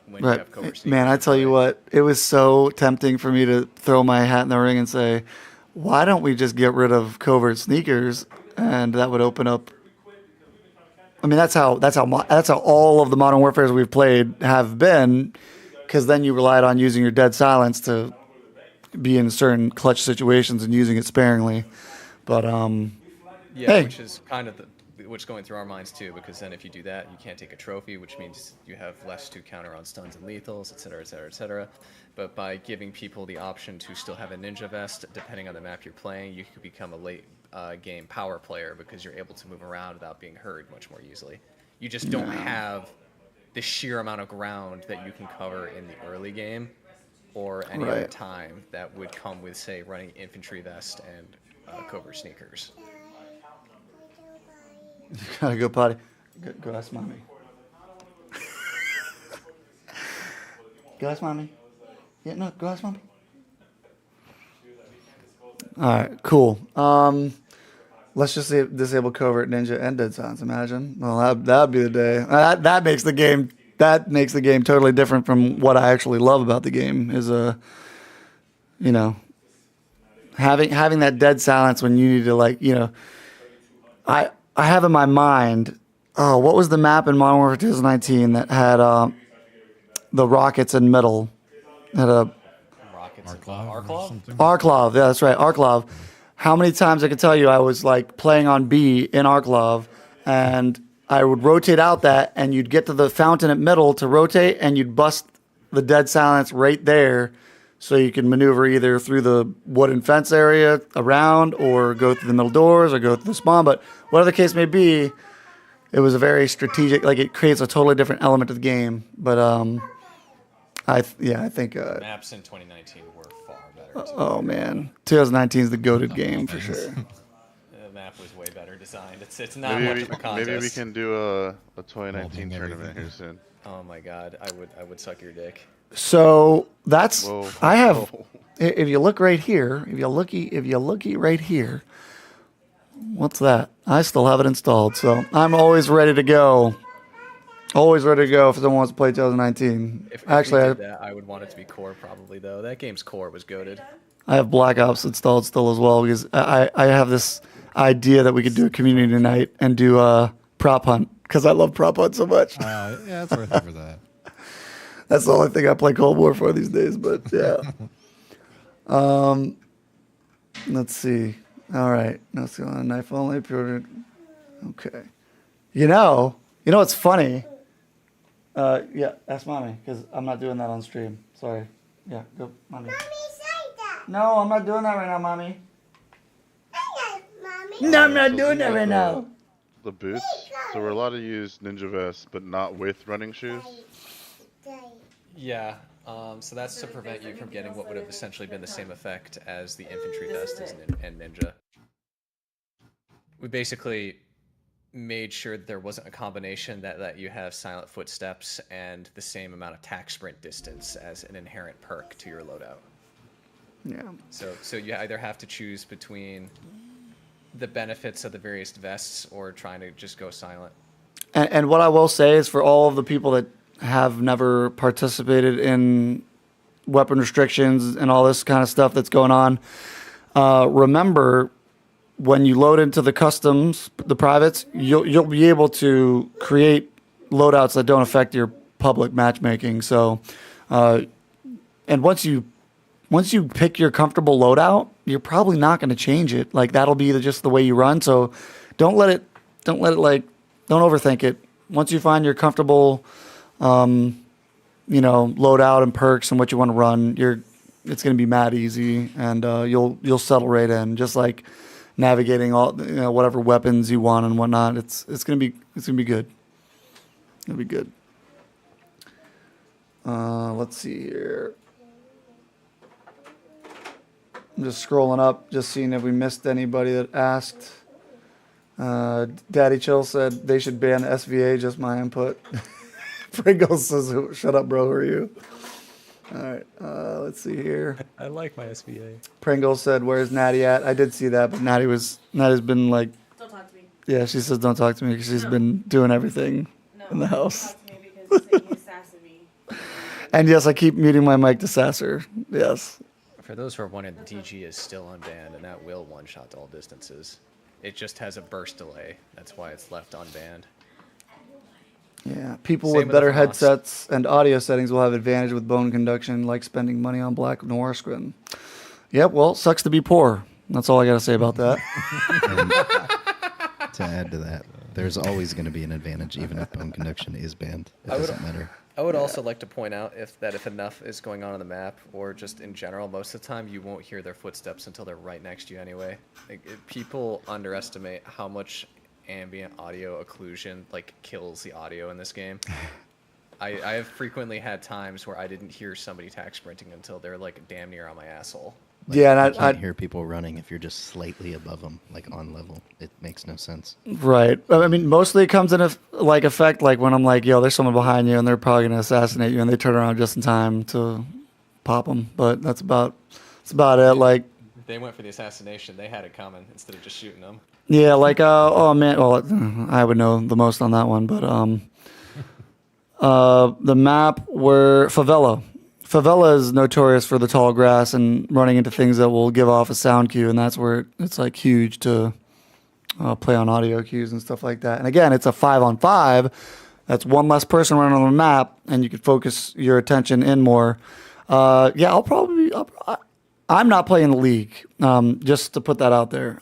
when you have covert sneakers. Man, I tell you what, it was so tempting for me to throw my hat in the ring and say, why don't we just get rid of covert sneakers? And that would open up. I mean, that's how all of the Modern Warfares we've played have been, because then you relied on using your dead silence to be in certain clutch situations and using it sparingly. But yeah, hey. which is kind of what's going through our minds too, because then if you do that, you can't take a trophy, which means you have less to counter on stuns and lethals, etc., etc., etc. But by giving people the option to still have a ninja vest, depending on the map you're playing, you could become a late game power player because you're able to move around without being heard much more easily. You just don't have the sheer amount of ground that you can cover in the early game or any other time that would come with, say, running infantry vest and covert sneakers. Gotta go potty. Go ask mommy. Go ask mommy. Yeah, no, go ask mommy. All right, cool. Let's just disable covert ninja and dead silence. Imagine. Well, that'd be the day. That makes the game. That makes the game totally different from what I actually love about the game. Is having that dead silence when you need to I have in my mind. Oh, what was the map in Modern Warfare 2019 that had the rockets in middle? Had a Arklov? Arklov, yeah, that's right, Arklov. How many times I could tell you I was like playing on B in Arklov, and I would rotate out that, and you'd get to the fountain at middle to rotate, and you'd bust the dead silence right there, so you can maneuver either through the wooden fence area around, or go through the middle doors, or go through the spawn. But whatever the case may be, it was a very strategic. Like it creates a totally different element of the game. But I think. Maps in 2019 were far better. Oh man, 2019 is the goated game for sure. The map was way better designed. It's not Maybe much of a contest. maybe we can do a 2019 Holding tournament everything. here soon. Oh my god, I would suck your dick. So that's Whoa, I have. whoa. If you look right here, if you looky right here, what's that? I still have it installed, so I'm always ready to go. Always ready to go if someone wants to play 2019. If Actually, we did that, I would want it to be core probably though. That game's core was goated. I have Black Ops installed still as well because I have this idea that we could do a community night and do a prop hunt because I love prop hunt so much. Yeah, it's worth it for that. That's the only thing I play Cold War for these days, but yeah. Let's see. All right. No, see on knife only. Pure. Okay. You know what's funny? Yeah, ask mommy because I'm not doing that on stream. Sorry. Yeah, go, mommy. Mommy, say that. No, I'm not doing that right now, mommy. Mommy. No, I'm not So doing that like right now. The boots. So we're allowed to use ninja vests, but not with running shoes. Yeah. So that's to prevent you from getting what would have essentially been the same effect as the infantry vest and ninja. We basically made sure that there wasn't a combination that you have silent footsteps and the same amount of tack sprint distance as an inherent perk to your loadout. Yeah. So you either have to choose between the benefits of the various vests or trying to just go silent. And what I will say is for all of the people that have never participated in weapon restrictions and all this kind of stuff that's going on, remember when you load into the customs, the privates, you'll be able to create loadouts that don't affect your public matchmaking. So, and once you pick your comfortable loadout, you're probably not going to change it. Like that'll be just the way you run. So, don't overthink it. Once you find your comfortable, loadout and perks and what you want to run, it's going to be mad easy, and you'll settle right in. Just like navigating all whatever weapons you want and whatnot. It's gonna be good. It'll be good. Let's see here. I'm just scrolling up, just seeing if we missed anybody that asked. Daddy Chill said they should ban the SVA. Just my input. Pringles says, "Shut up, bro. Who are you?" All right. Let's see here. I like my SVA. Pringles said, "Where's Natty at?" I did see that, but Natty's been like, Don't talk to me. yeah, she says don't talk to me because she's been doing everything No, in the don't house. talk to me because you're saying you're sassing me. And yes, I keep muting my mic to Sasser. Yes. For those who are wondering, the DG is still unbanned, and that will one-shot to all distances. It just has a burst delay. That's why it's left unbanned. Yeah. People Same with with better the FAMAS. headsets and audio settings will have advantage with bone conduction, like spending money on Black Noir screen. Yep. Well, sucks to be poor. That's all I got to say about that. To add to that, there's always going to be an advantage, even if bone conduction is banned. It doesn't matter. I would also like to point out if enough is going on the map, or just in general, most of the time you won't hear their footsteps until they're right next to you anyway. People underestimate how much ambient audio occlusion kills the audio in this game. I have frequently had times where I didn't hear somebody tack sprinting until they're damn near on my asshole. Yeah, and You can't hear people running if you're just slightly above them, on level. It makes no sense. Right. I mean, mostly it comes in effect when I'm like, yo, there's someone behind you and they're probably gonna assassinate you, and they turn around just in time to pop them. But that's about it. They went for the assassination. They had it coming instead of just shooting them. Yeah, oh man, well, I would know the most on that one, but the map where Favela is notorious for the tall grass and running into things that will give off a sound cue, and that's where it's huge to play on audio cues and stuff like that. And again, it's a 5-on-5. That's one less person running on the map, and you can focus your attention in more. Yeah, I'm not playing the league, just to put that out there.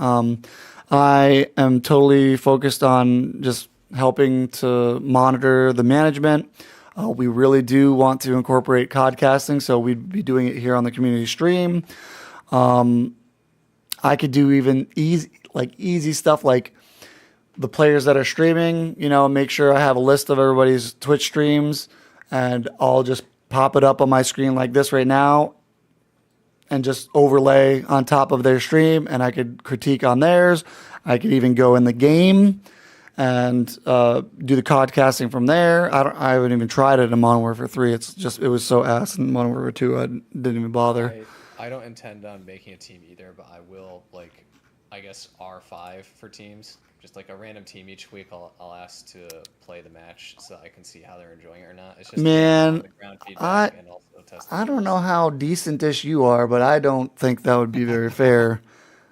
I am totally focused on just helping to monitor the management. We really do want to incorporate codcasting, so we'd be doing it here on the community stream. I could do even easy stuff like the players that are streaming, make sure I have a list of everybody's Twitch streams, and I'll just pop it up on my screen like this right now and just overlay on top of their stream, and I could critique on theirs. I could even go in the game and do the podcasting from there. I haven't even tried it in Modern Warfare 3. It was so ass in Modern Warfare 2. I didn't even bother. I don't intend on making a team either, but I will, like, I guess R5 for teams. Just like a random team each week, I'll ask to play the match so I can see how they're enjoying it or not. It's just Man, on-the-ground feedback and also test the I don't rules. know how decent-ish you are, but I don't think that would be very fair.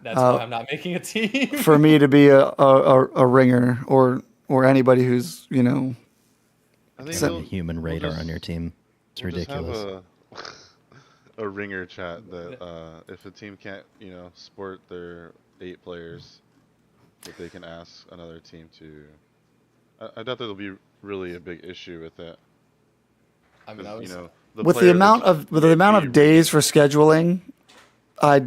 That's why I'm not making a team. For me to be a ringer or anybody who's, you know, I think Having a we'll, human we'll radar just- on your team. It's we'll just ridiculous. have a ringer chat that if a team can't, sport their 8 players, that they can ask another team to. I doubt there'll be really a big issue with that. I mean, I was, with the amount of days for scheduling, I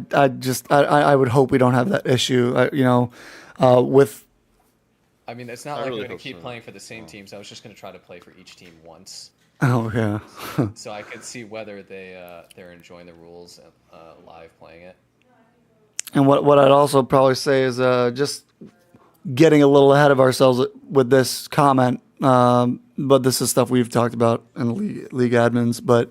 would hope we don't have that issue. With I mean, it's not I like really I'm going hope to keep so. playing for the same teams. I was just going to try to play for each team once, oh yeah, so I could see whether they're enjoying the rules live playing it. and what I'd also probably say is just getting a little ahead of ourselves with this comment. But this is stuff we've talked about in league admins. But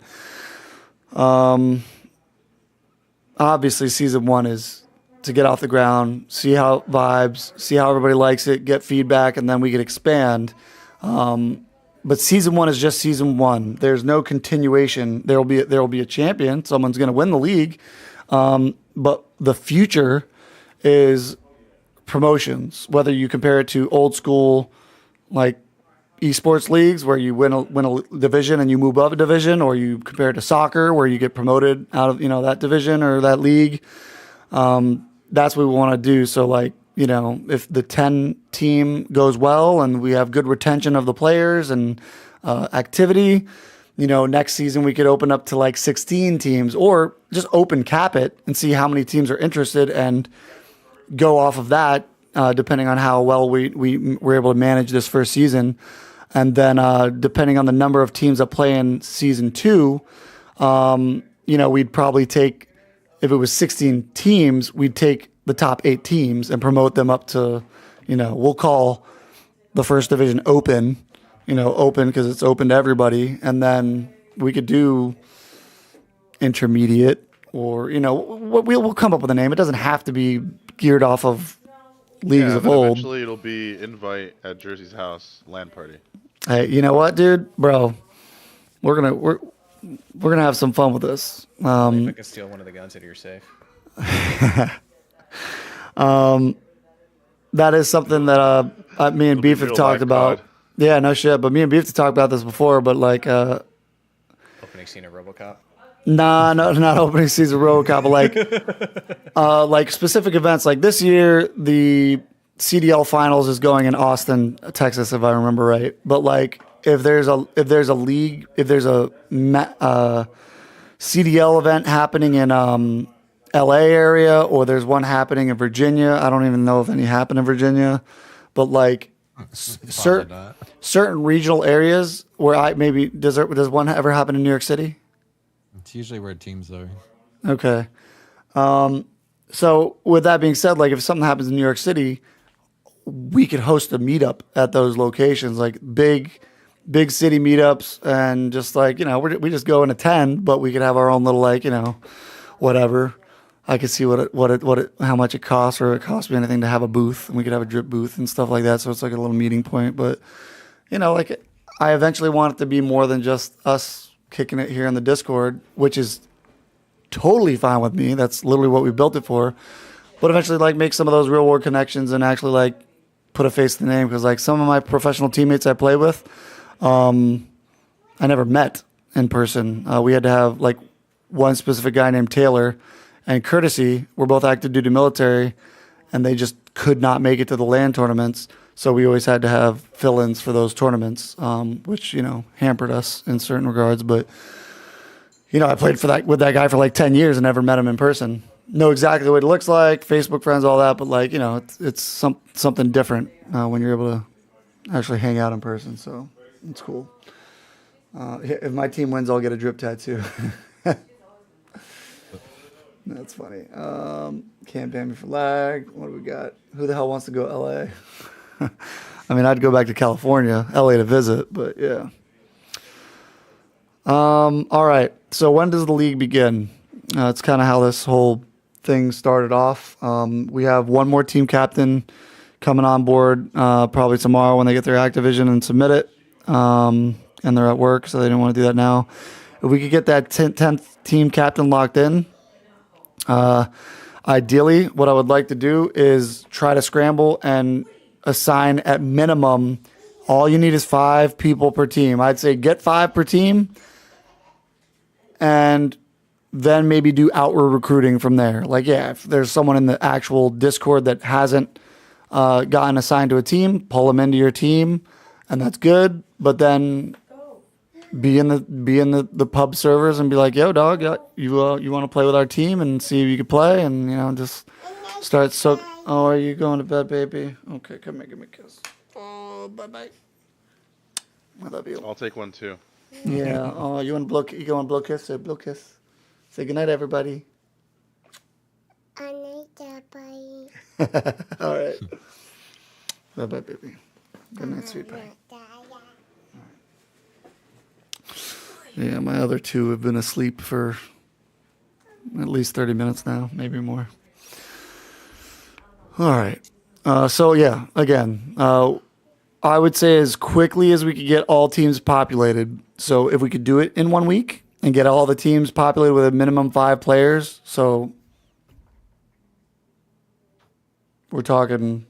obviously, season 1 is to get off the ground, see how it vibes, see how everybody likes it, get feedback, and then we can expand. But season 1 is just season 1. There's no continuation. There will be a champion. Someone's going to win the league. But the future is promotions. Whether you compare it to old school, like esports leagues where you win a division and you move up a division, or you compare it to soccer where you get promoted out of that division or that league. That's what we want to do. So like, if the 10 team goes well and we have good retention of the players and activity, next season we could open up to like 16 teams, or just open cap it and see how many teams are interested and go off of that, depending on how well we were able to manage this first season. And then depending on the number of teams that play in season 2, we'd probably take, if it was 16 teams, we'd take the top 8 teams and promote them up to, we'll call the first division open, open because it's open to everybody. And then we could do intermediate, or, we'll come up with a name. It doesn't have to be geared off of leagues of but old. Eventually, it'll be invite at Jersey's house LAN party. Hey, you know what, dude, bro? We're gonna have some fun with this. If I can steal one of the guns out of your safe. That is something that me and It'll be Beef have real talked life about. COD. Yeah, no shit. But me and Beef have talked about this before. But like, Opening scene of RoboCop. nah, no, not opening season RoboCop. But like specific events. Like this year, the CDL finals is going in Austin, Texas, if I remember right. But like, if there's a league, if there's a CDL event happening in LA area, or there's one happening in Virginia. I don't even know if any happen in Virginia, but like certain regional areas where does one ever happen in New York City? It's usually where teams are. Okay. So with that being said, like if something happens in New York City, we could host a meetup at those locations, like big city meetups, and just like, we just go and attend, but we could have our own little, like, whatever. I could see how much it costs, or it costs me anything to have a booth, and we could have a drip booth and stuff like that. So it's like a little meeting point. But, like I eventually want it to be more than just us kicking it here in the Discord, which is totally fine with me. That's literally what we built it for. But eventually, like, make some of those real world connections and actually like put a face to the name. Because like some of my professional teammates I play with, I never met in person. We had to have like one specific guy named Taylor and Courtesy were both active duty military, and they just could not make it to the LAN tournaments. So we always had to have fill-ins for those tournaments, which, hampered us in certain regards. But, I played with that guy for like 10 years and never met him in person. Know exactly what it looks like, Facebook friends, all that. But like, it's something different when you're able to actually hang out in person. So it's cool. If my team wins, I'll get a drip tattoo. That's funny. Can't ban me for lag. What do we got? Who the hell wants to go LA? I mean, I'd go back to California, LA to visit, but yeah. All right. So when does the league begin? It's kind of how this whole thing started off. We have one more team captain coming on board probably tomorrow when they get their Activision and submit it. And they're at work, so they didn't want to do that now. If we could get that 10th team captain locked in, ideally, what I would like to do is try to scramble and assign at minimum, all you need is 5 people per team. I'd say get 5 per team and then maybe do outward recruiting from there. Like, yeah, if there's someone in the actual Discord that hasn't gotten assigned to a team, pull them into your team, and that's good. But then be in the pub servers and be like, yo, dog, you want to play with our team and see if you can play, and just start Oh, are you going to bed, baby? Okay, come here, give me a kiss. Oh, bye. I love you. I'll take one too. Yeah. Oh, you want blow kiss? Say blow kiss. Say goodnight, everybody. All right. Bye, baby. Good night, sweet pie. Yeah, my other 2 have been asleep for at least 30 minutes now, maybe more. All right. So, yeah, again, I would say as quickly as we could get all teams populated. So if we could do it in 1 week and get all the teams populated with a minimum 5 players. So we're talking,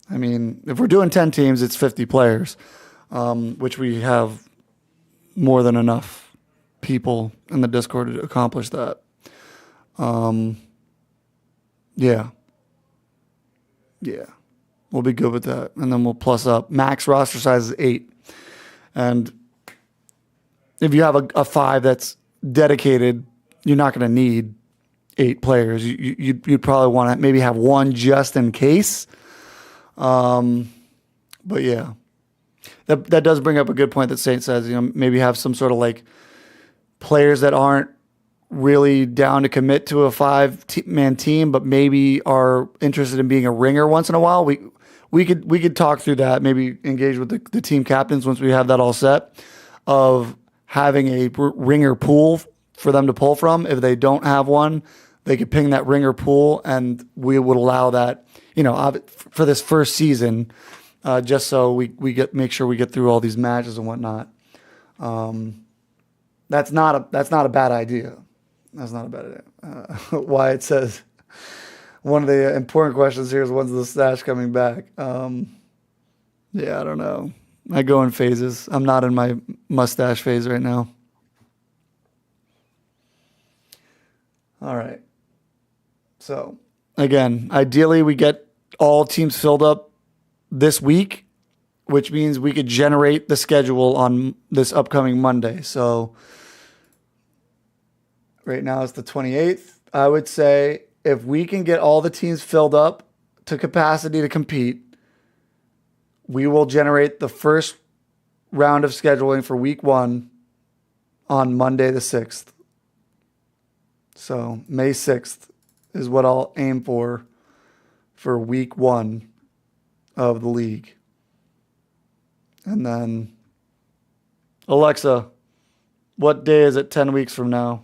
I mean, if we're doing 10 teams, it's 50 players, which we have more than enough people in the Discord to accomplish that. Yeah, we'll be good with that. And then we'll plus up. Max roster size is 8. And if you have a 5 that's dedicated, you're not going to need 8 players. You'd probably want to maybe have 1 just in case. But yeah, that does bring up a good point that Saint says, maybe have some sort of like players that aren't really down to commit to a 5-man team, but maybe are interested in being a ringer once in a while. We could talk through that, maybe engage with the team captains once we have that all set, of having a ringer pool for them to pull from. If they don't have one, they could ping that ringer pool, and we would allow that, for this first season, just so we make sure we get through all these matches and whatnot. That's not a bad idea. That's not a bad idea. Wyatt says, one of the important questions here is, when's the stash coming back? Yeah, I don't know. I go in phases. I'm not in my mustache phase right now. All right. So, again, ideally we get all teams filled up this week, which means we could generate the schedule on this upcoming Monday. So, right now it's the 28th. I would say if we can get all the teams filled up to capacity to compete, we will generate the first round of scheduling for week 1 on Monday the 6th. So May 6th is what I'll aim for week 1 of the league. And then, Alexa, what day is it 10 weeks from now?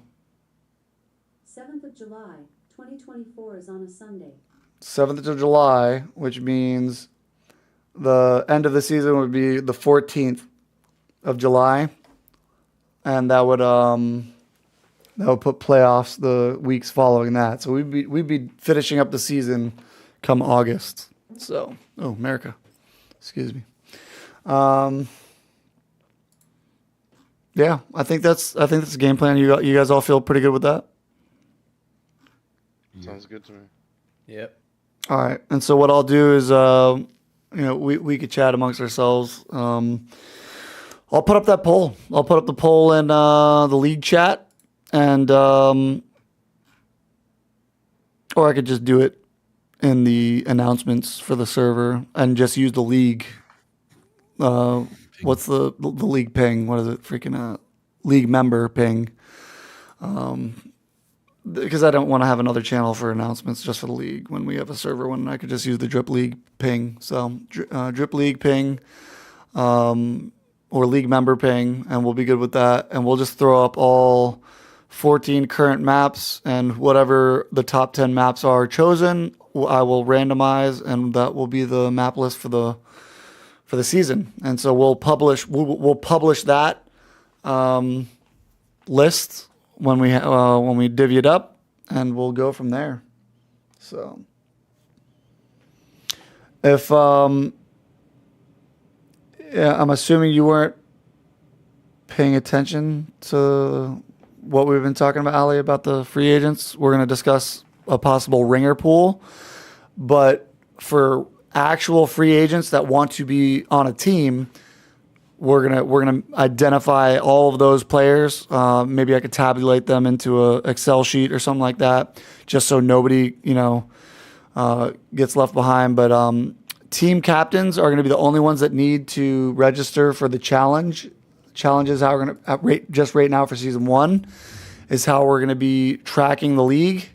7th of July, 2024 is on a Sunday. 7th of July, which means the end of the season would be the 14th of July. And that would put playoffs the weeks following that. So we'd be finishing up the season come August. So, America. Excuse me. Yeah, I think that's the game plan. You guys all feel pretty good with that? Sounds good to me. Yep. All right. And so what I'll do is, we could chat amongst ourselves. I'll put up that poll. I'll put up the poll in the league chat, and or I could just do it in the announcements for the server and just use the league what's the league ping? What is it? Freaking league member ping. Because I don't want to have another channel for announcements just for the league when we have a server when I could just use the Drip League ping. So Drip League ping or league member ping, and we'll be good with that. And we'll just throw up all 14 current maps, and whatever the top 10 maps are chosen, I will randomize, and that will be the map list for the season. And so we'll publish that list when we divvy it up, and we'll go from there. So if I'm assuming you weren't paying attention to what we've been talking about, Ali, about the free agents. We're going to discuss a possible ringer pool, but for actual free agents that want to be on a team, we're gonna identify all of those players. Maybe I could tabulate them into a Excel sheet or something like that, just so nobody gets left behind. But team captains are going to be the only ones that need to register for the challenge. Challenge is how we're going to rate just right now for season 1 is how we're going to be tracking the league.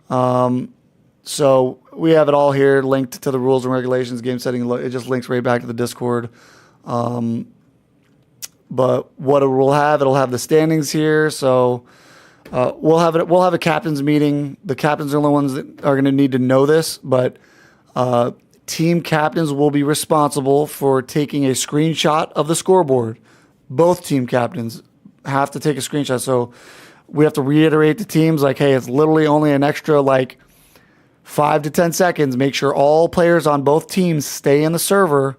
So we have it all here linked to the rules and regulations, game setting. It just links right back to the Discord. But what it will have, it'll have the standings here. So we'll have a captain's meeting. The captains are the only ones that are going to need to know this, but team captains will be responsible for taking a screenshot of the scoreboard. Both team captains have to take a screenshot. So we have to reiterate to teams like, hey, it's literally only an extra 5 to 10 seconds. Make sure all players on both teams stay in the server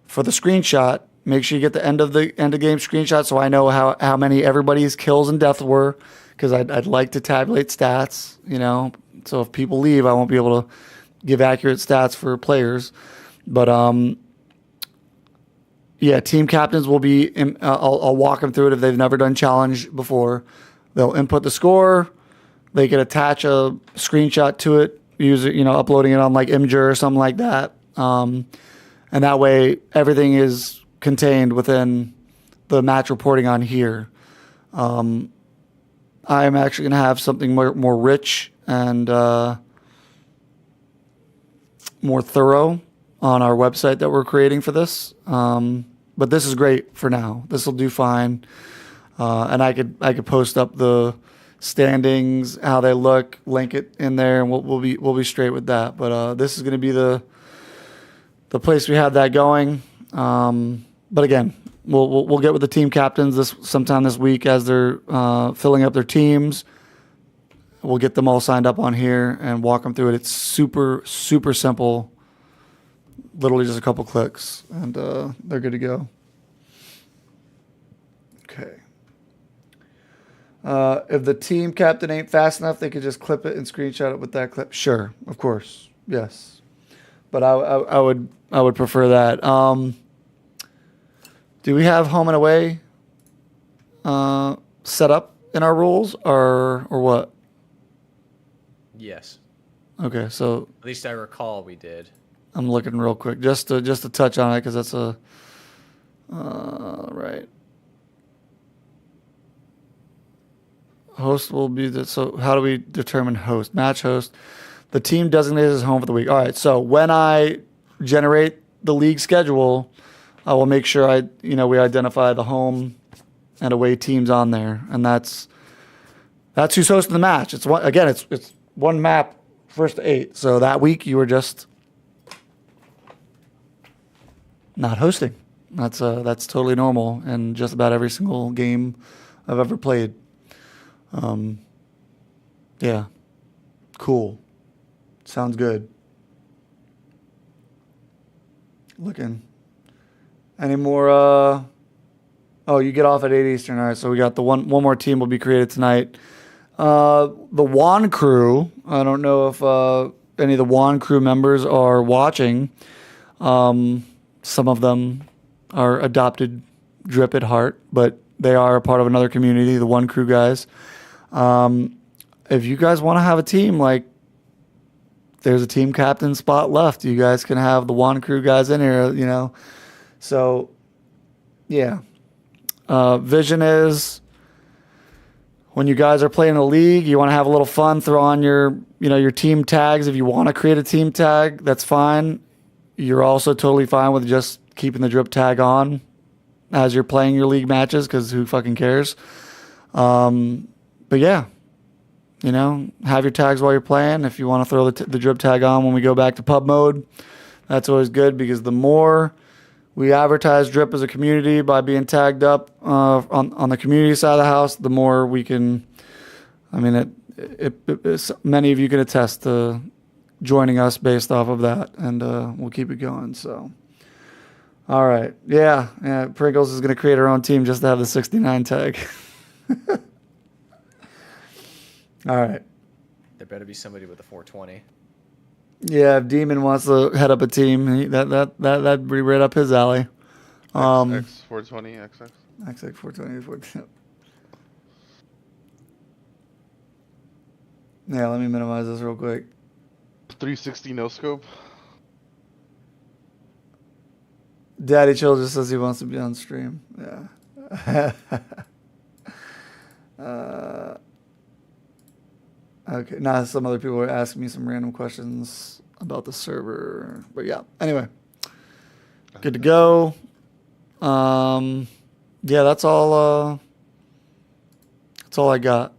for the screenshot. Make sure you get the end of game screenshot so I know how many everybody's kills and deaths were, because I'd like to tabulate stats, So if people leave, I won't be able to give accurate stats for players. But team captains will be. I'll walk them through it if they've never done challenge before. They'll input the score. They can attach a screenshot to it, uploading it on Imgur or something like that. And that way everything is contained within the match reporting on here. I'm actually going to have something more rich and more thorough on our website that we're creating for this. But this is great for now. This will do fine. And I could post up the standings, how they look, link it in there, and we'll be straight with that. But this is going to be the place we have that going. But again, we'll get with the team captains sometime this week as they're filling up their teams. We'll get them all signed up on here and walk them through it. It's super, super simple. Literally just a couple clicks, and they're good to go. Okay. If the team captain ain't fast enough, they could just clip it and screenshot it with that clip. Sure, of course, yes. But I would prefer that. Do we have home and away set up in our rules, or what? Yes. Okay, so At least I recall we did. I'm looking real quick just to touch on it because that's a right. Host will be so how do we determine host? Match host. The team designated as home for the week. All right, so when I generate the league schedule, I will make sure we identify the home and away teams on there, and that's who's hosting the match. It's one map, first to 8. So that week you were just not hosting. That's totally normal in just about every single game I've ever played. Yeah, cool. Sounds good. Looking. Any more? Oh, you get off at 8 Eastern. All right, so we got the one more team will be created tonight. The WAN crew. I don't know if any of the WAN crew members are watching. Some of them are adopted Drip at heart, but they are a part of another community, the WAN crew guys. If you guys want to have a team, there's a team captain spot left. You guys can have the one crew guys in here, you know. So, yeah. Vision is when you guys are playing a league, you want to have a little fun, throw on your team tags. If you want to create a team tag, that's fine. You're also totally fine with just keeping the drip tag on as you're playing your league matches, because who fucking cares? But yeah, have your tags while you're playing. If you want to throw the drip tag on when we go back to pub mode, that's always good, because the more we advertise drip as a community by being tagged up on the community side of the house, the more we can. I mean, many of you can attest to joining us based off of that, and we'll keep it going. So, all right, yeah. Pringles is going to create her own team just to have the 69 tag. All right. There better be somebody with a 420. Yeah, if Demon wants to head up a team, that'd be right up his alley. X 420 XX. XX 420. Yeah, let me minimize this real quick. 360 no scope. Daddy Chill just says he wants to be on stream. Yeah. Okay. Now some other people are asking me some random questions about the server, but yeah. Anyway, good to go. Yeah, that's all. That's all I got.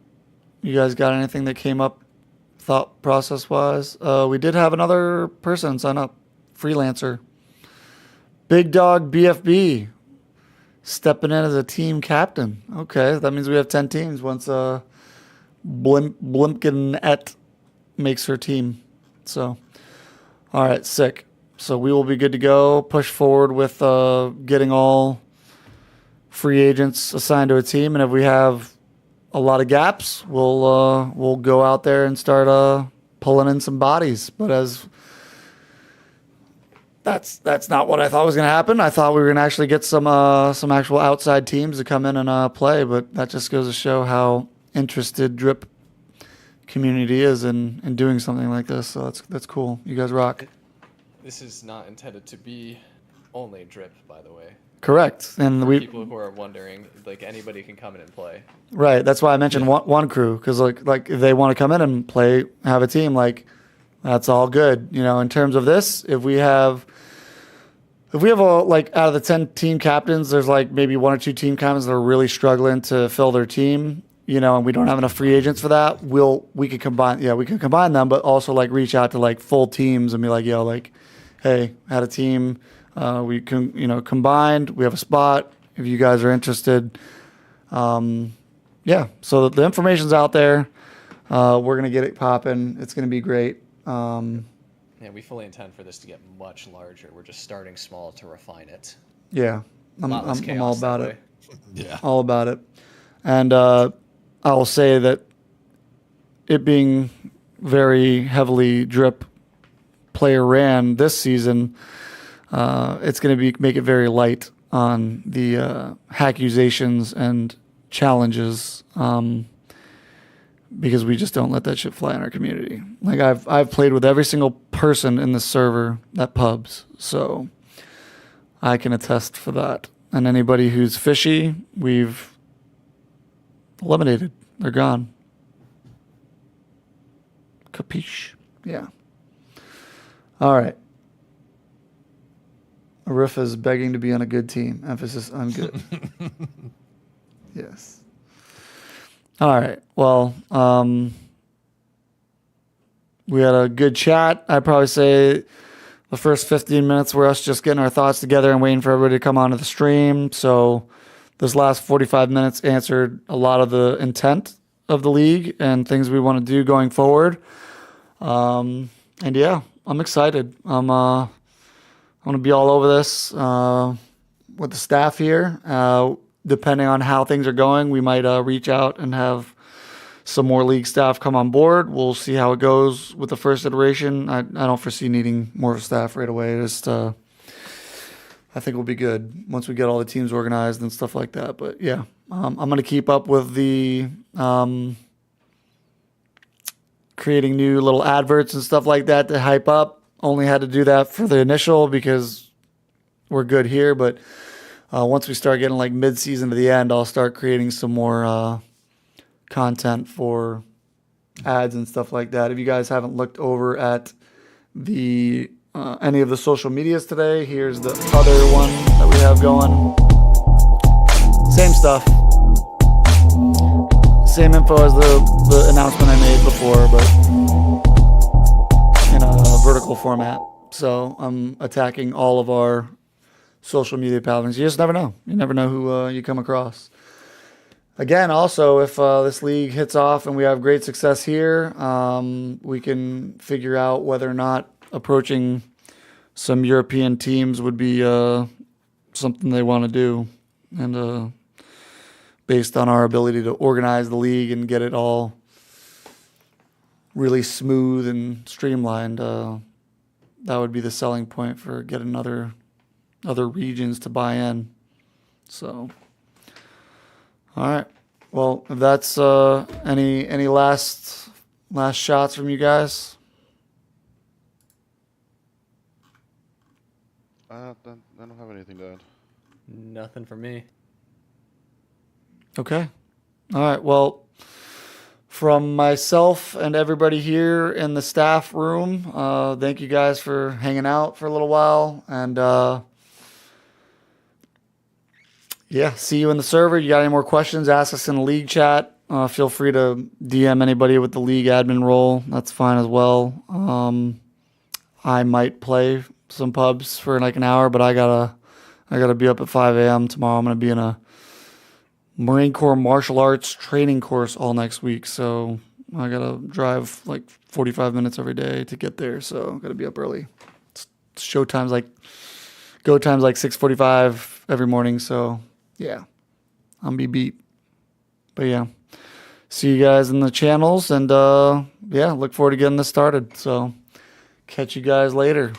You guys got anything that came up, thought process wise? We did have another person sign up, freelancer. Big Dog BFB stepping in as a team captain. Okay, that means we have 10 teams once Blimpkin makes her team. So, all right, sick. So we will be good to go. Push forward with getting all free agents assigned to a team, and if we have a lot of gaps, we'll go out there and start pulling in some bodies. But that's not what I thought was going to happen. I thought we were going to actually get some actual outside teams to come in and play. But that just goes to show how interested Drip community is in doing something like this. So that's cool. You guys rock. This is not intended to be only Drip, by the way. Correct. And People who are wondering, like, anybody can come in and play. Right. That's why I mentioned one crew, because like if they want to come in and play, have a team, like that's all good. In terms of this, if we have out of the 10 team captains, there's like maybe one or two team captains that are really struggling to fill their team, and we don't have enough free agents for that. We could combine them, but also like reach out to like full teams and be like, hey, had a team. We can, combined, we have a spot if you guys are interested. Yeah, so the information's out there. We're going to get it popping. It's going to be great. Yeah, we fully intend for this to get much larger. We're just starting small to refine it. Yeah, I'm all about it. Yeah. All about it. And I will say that it being very heavily Drip player ran this season, it's going to make it very light on the accusations and challenges, because we just don't let that shit fly in our community. Like I've played with every single person in the server that pubs, so I can attest for that. And anybody who's fishy, we've eliminated. They're gone. Capiche? Yeah. All right. Arif is begging to be on a good team. Emphasis on good. Yes. All right. Well, we had a good chat. I'd probably say the first 15 minutes were us just getting our thoughts together and waiting for everybody to come onto the stream. So this last 45 minutes answered a lot of the intent of the league and things we want to do going forward. And yeah, I'm excited. I'm going to be all over this with the staff here. Depending on how things are going, we might reach out and have some more league staff come on board. We'll see how it goes with the first iteration. I don't foresee needing more staff right away. Just I think we'll be good once we get all the teams organized and stuff like that. But yeah, I'm going to keep up with the creating new little adverts and stuff like that to hype up. Only had to do that for the initial because we're good here. But once we start getting like mid-season to the end, I'll start creating some more content for ads and stuff like that. If you guys haven't looked over at the any of the social medias today, here's the other one that we have going. Same stuff. Same info as the announcement I made before, but in a vertical format. So I'm attacking all of our social media platforms. You just never know. You never know who you come across. Again, also, if this league hits off and we have great success here, we can figure out whether or not approaching some European teams would be something they want to do. And based on our ability to organize the league and get it all really smooth and streamlined, that would be the selling point for getting other regions to buy in. So, all right. Well, if that's any last shots from you guys? I don't have anything to add. Nothing for me. Okay. All right. Well, from myself and everybody here in the staff room, thank you guys for hanging out for a little while. And yeah, see you in the server. You got any more questions, ask us in the league chat. Feel free to DM anybody with the league admin role. That's fine as well. I might play some pubs for like an hour, but I gotta be up at 5 a.m. tomorrow. I'm gonna be in a Marine Corps martial arts training course all next week, so I gotta drive like 45 minutes every day to get there. So I gotta be up early. Go times like 6:45 every morning. So yeah, I'm be beat. But yeah, see you guys in the channels, and yeah, look forward to getting this started. So catch you guys later.